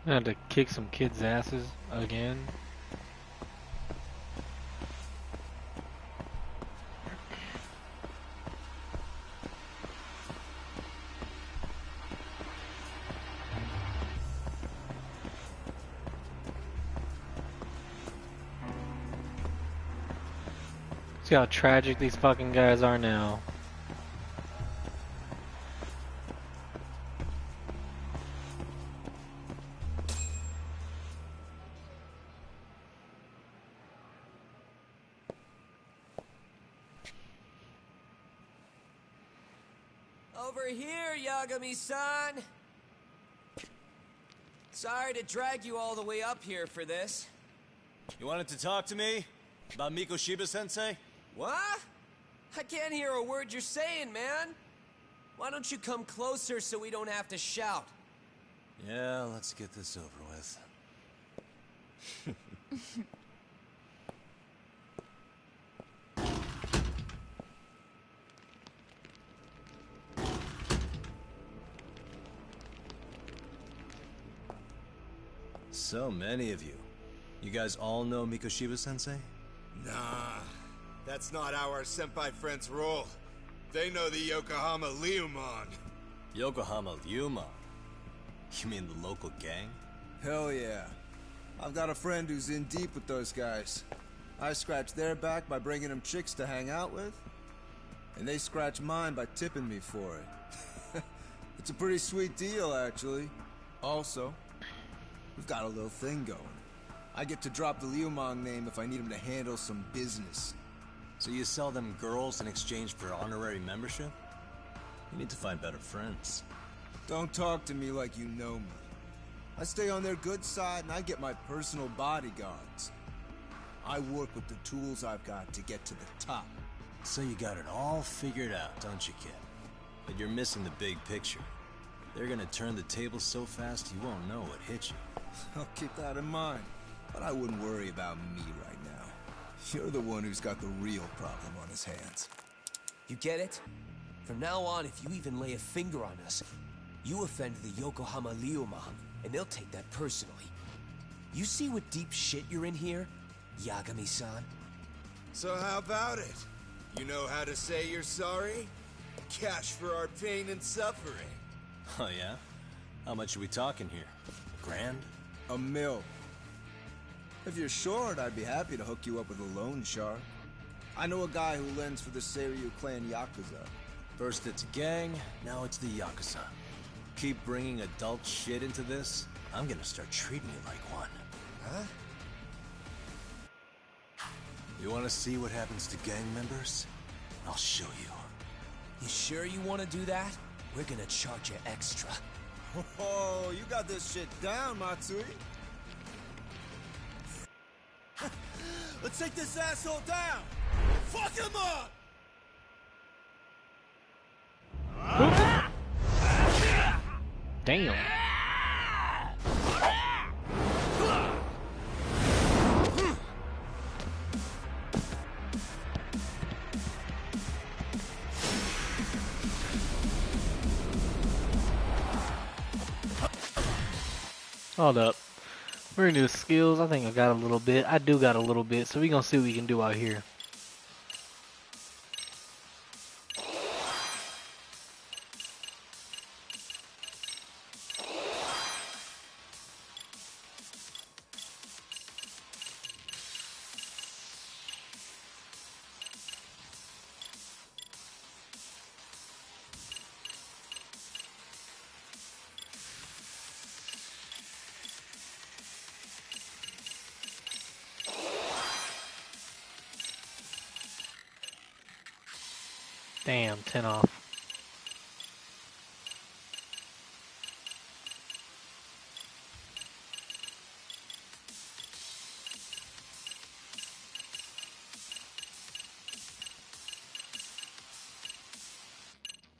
I had to kick some kids' asses again. See how tragic these fucking guys are now. Over here, Yagami-san! Sorry to drag you all the way up here for this. You wanted to talk to me? About Mikoshiba-sensei? What? I can't hear a word you're saying, man. Why don't you come closer so we don't have to shout? Yeah, let's get this over with. So many of you. You guys all know Mikoshiba-sensei? Nah, that's not how our senpai friends roll. They know the Yokohama Leomon. Yokohama Leomon? You mean the local gang? Hell yeah. I've got a friend who's in deep with those guys. I scratch their back by bringing them chicks to hang out with, and they scratch mine by tipping me for it. It's a pretty sweet deal, actually. Also, we've got a little thing going. I get to drop the Leomon name if I need him to handle some business. So you sell them girls in exchange for honorary membership? You need to find better friends. Don't talk to me like you know me. I stay on their good side and I get my personal bodyguards. I work with the tools I've got to get to the top. So you got it all figured out, don't you, kid? But you're missing the big picture. They're gonna turn the tables so fast you won't know what hit you. I'll keep that in mind. But I wouldn't worry about me right now. You're the one who's got the real problem on his hands. You get it? From now on, if you even lay a finger on us, you offend the Yokohama Leomon, and they'll take that personally. You see what deep shit you're in here, Yagami-san? So how about it? You know how to say you're sorry? Cash for our pain and suffering. Oh yeah? How much are we talking here? $1,000? $1 million. If you're short, I'd be happy to hook you up with a loan shark. I know a guy who lends for the Seiryu clan Yakuza. First it's a gang, now it's the Yakuza. Keep bringing adult shit into this, I'm gonna start treating it like one. Huh? You wanna see what happens to gang members? I'll show you. You sure you want to do that? We're gonna charge you extra. Oh, you got this shit down, Matsui. Let's take this asshole down! Fuck him up! Damn. Hold up. We're gonna do skills. I think I got a little bit. I do got a little bit, so we're gonna see what we can do out here. Damn, 10 off.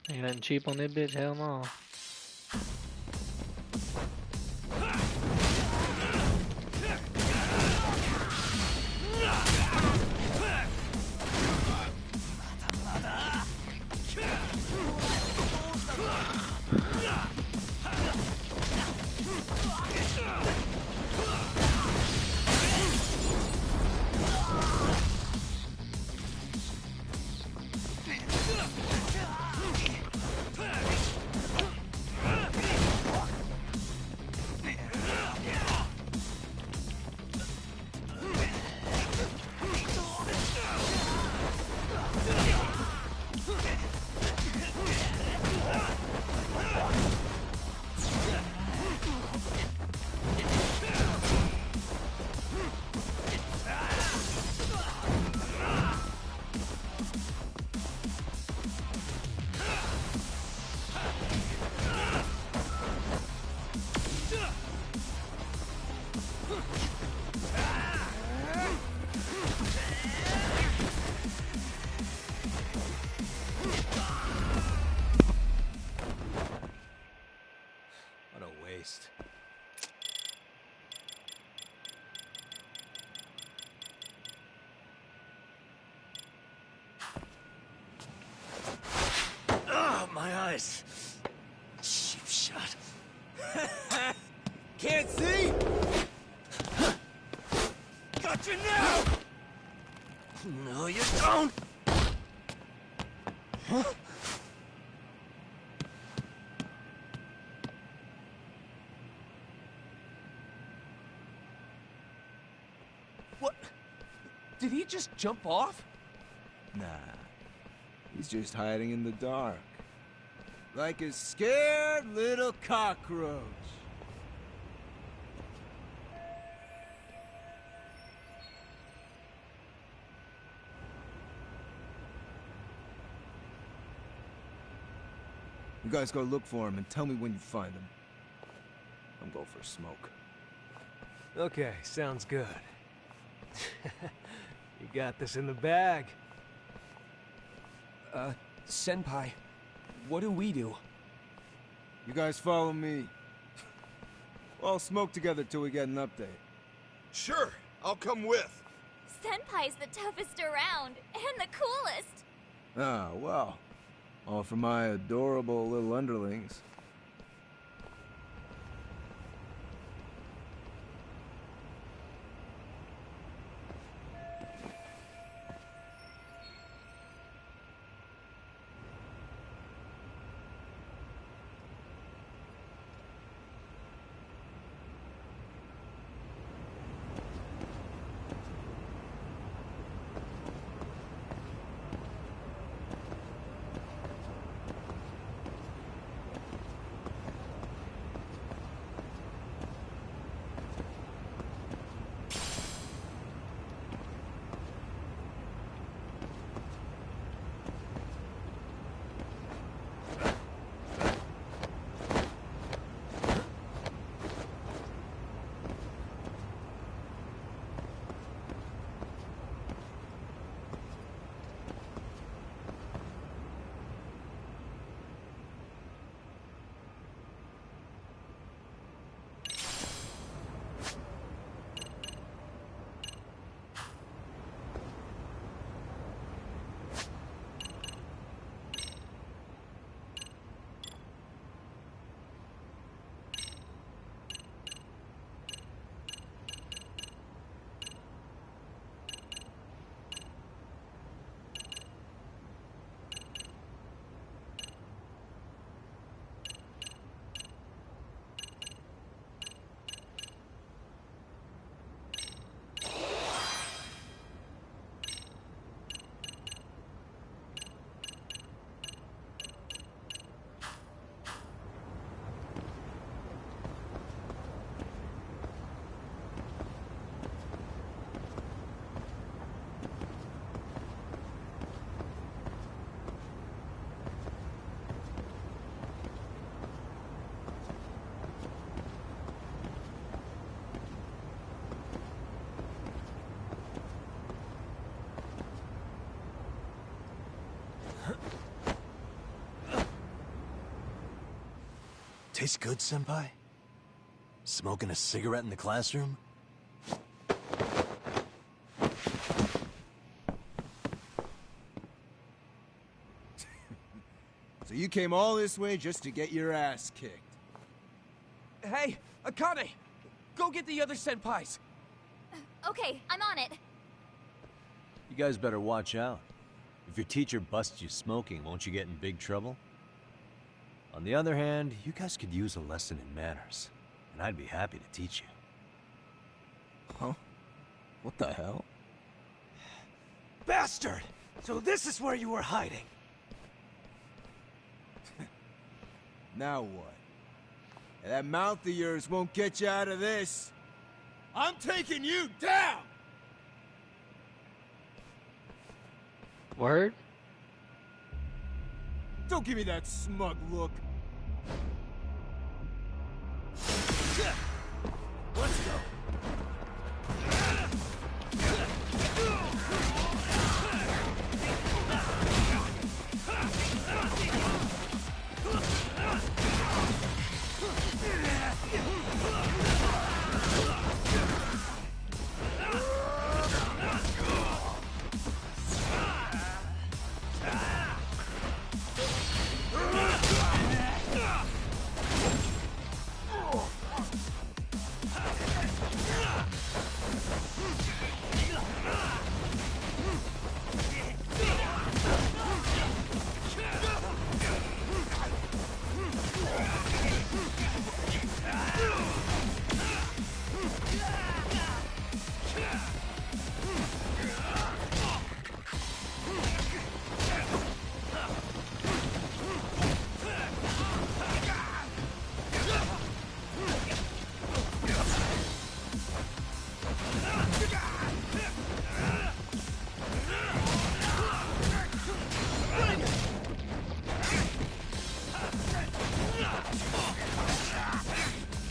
Ain't nothing cheap on that bitch, hell no. My eyes. Cheap shot. Can't see? got you now! No, you don't! Huh? What? Did he just jump off? Nah. He's just hiding in the dark. Like a scared little cockroach. You guys go look for him and tell me when you find him. I'm going for a smoke. Okay, sounds good. You got this in the bag. Senpai, what do we do? You guys follow me. We'll smoke together till we get an update. Sure, I'll come with. Senpai's the toughest around, and the coolest. Ah, well. All for my adorable little underlings. Tastes good, Senpai? Smoking a cigarette in the classroom? So you came all this way just to get your ass kicked? Hey, Akane! Go get the other senpais! Okay, I'm on it. You guys better watch out. If your teacher busts you smoking, won't you get in big trouble? On the other hand, you guys could use a lesson in manners, and I'd be happy to teach you. Huh? What the hell? Bastard! So this is where you were hiding. Now what? That mouth of yours won't get you out of this. I'm taking you down! Word? Don't give me that smug look. Let's go.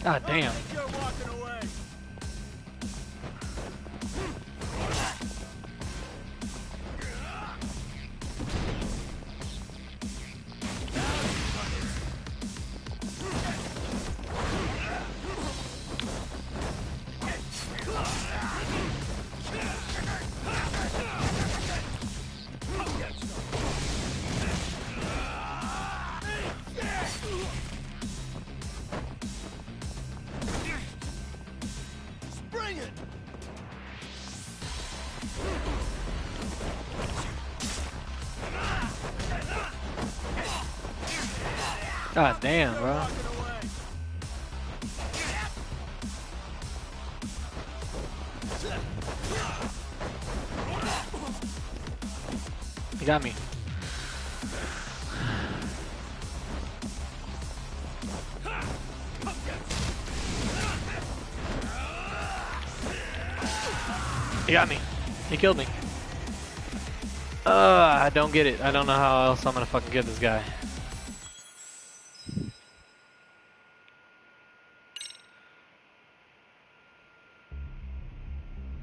God damn. Bring it! God damn, bro. You got me. He got me. He killed me. I don't get it. I don't know how else I'm gonna fucking get this guy.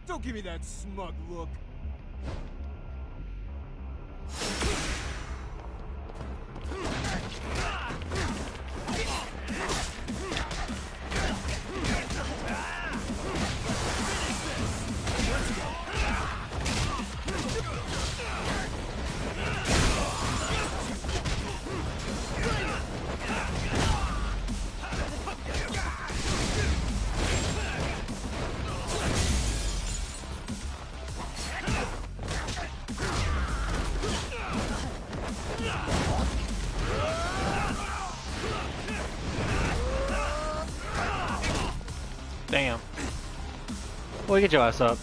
Don't give me that smug look. Damn. Boy, get your ass up.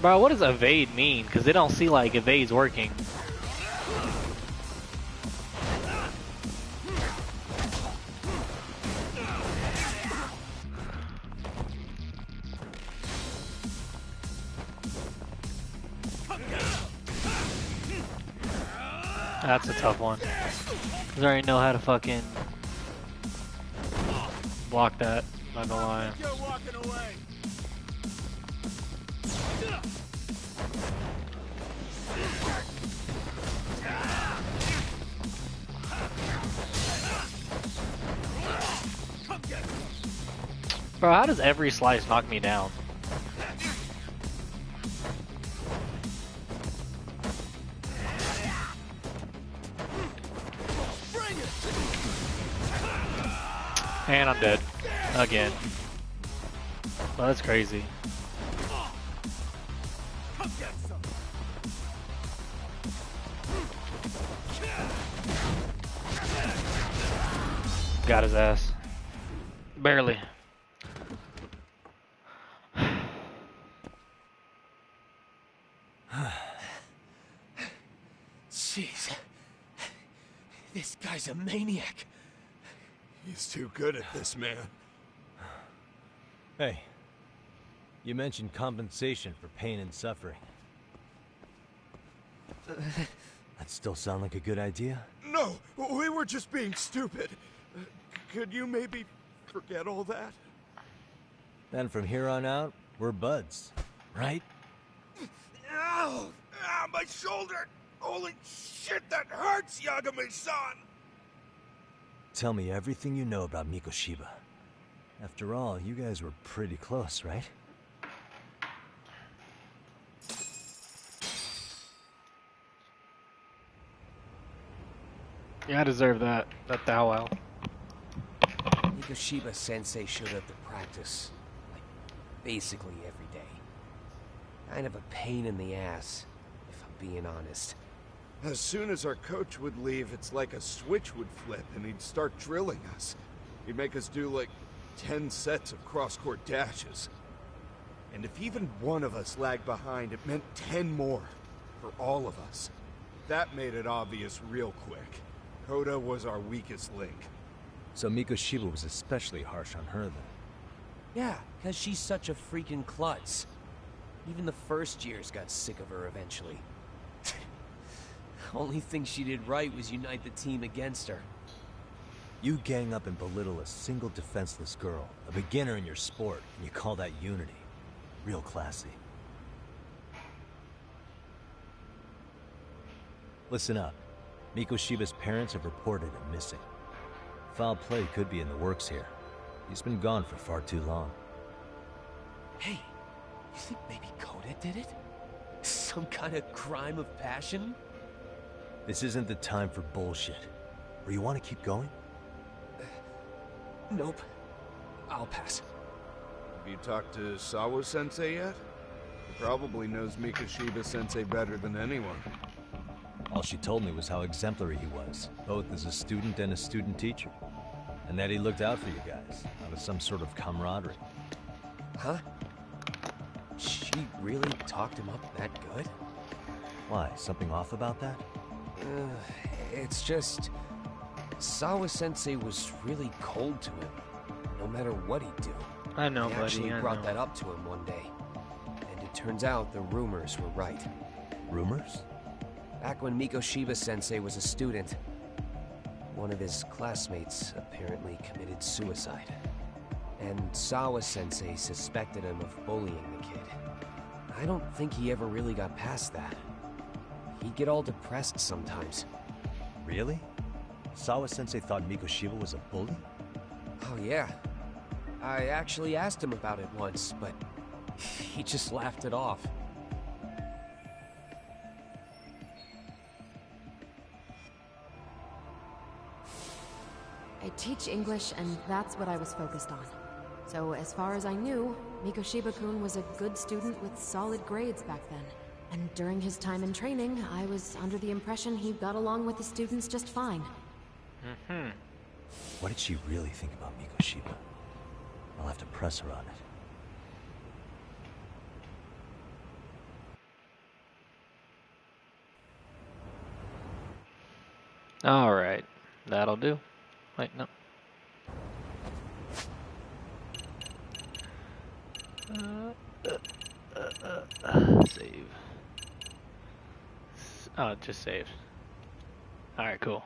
Bro, what does evade mean? Because they don't see like evade's working. That's a tough one. Cause I already know how to fucking block that, not gonna lie. Bro, how does every slice knock me down? And I'm dead. Again. Well, that's crazy. Got his ass. Barely. Jeez. This guy's a maniac. He's too good at this, man. Hey, you mentioned compensation for pain and suffering. That still sound like a good idea? No, we were just being stupid. Could you maybe forget all that? Then from here on out, we're buds, right? Ow! Ah, my shoulder! Holy shit, that hurts, Yagami-san! Tell me everything you know about Mikoshiba. After all, you guys were pretty close, right? Yeah, I deserve that. That thou wow. Mikoshiba Sensei showed up to practice, like, basically every day. Kind of a pain in the ass, if I'm being honest. As soon as our coach would leave, it's like a switch would flip and he'd start drilling us. He'd make us do like 10 sets of cross-court dashes. And if even one of us lagged behind, it meant 10 more for all of us. That made it obvious real quick. Koda was our weakest link. So Mikoshiba was especially harsh on her then. Yeah, because she's such a freaking klutz. Even the first years got sick of her eventually. Only thing she did right was unite the team against her. You gang up and belittle a single defenseless girl, a beginner in your sport, and you call that unity. Real classy. Listen up. Mikoshiba's parents have reported him missing. Foul play could be in the works here. He's been gone for far too long. Hey, you think maybe Koda did it? Some kind of crime of passion? This isn't the time for bullshit. Or you want to keep going? Nope. I'll pass. Have you talked to Sawa-sensei yet? He probably knows Mikoshiba-sensei better than anyone. All she told me was how exemplary he was, both as a student and a student teacher. And that he looked out for you guys, out of some sort of camaraderie. Huh? She really talked him up that good? Why, something off about that? It's just... Sawa-sensei was really cold to him, no matter what he'd do. I know, He buddy, actually I brought know. that up to him one day. And it turns out the rumors were right. Rumors? Back when Mikoshiba-sensei was a student, one of his classmates apparently committed suicide. And Sawa-sensei suspected him of bullying the kid. I don't think he ever really got past that. He'd get all depressed sometimes. Really? Sawa-sensei thought Mikoshiba was a bully? Oh yeah. I actually asked him about it once, but he just laughed it off. I teach English, and that's what I was focused on. So as far as I knew, Mikoshiba-kun was a good student with solid grades back then. And during his time in training, I was under the impression he got along with the students just fine. Mm-hmm. What did she really think about Mikoshiba? I'll have to press her on it. Alright. That'll do. Wait, no. Save. Oh, it just saved. Alright, cool.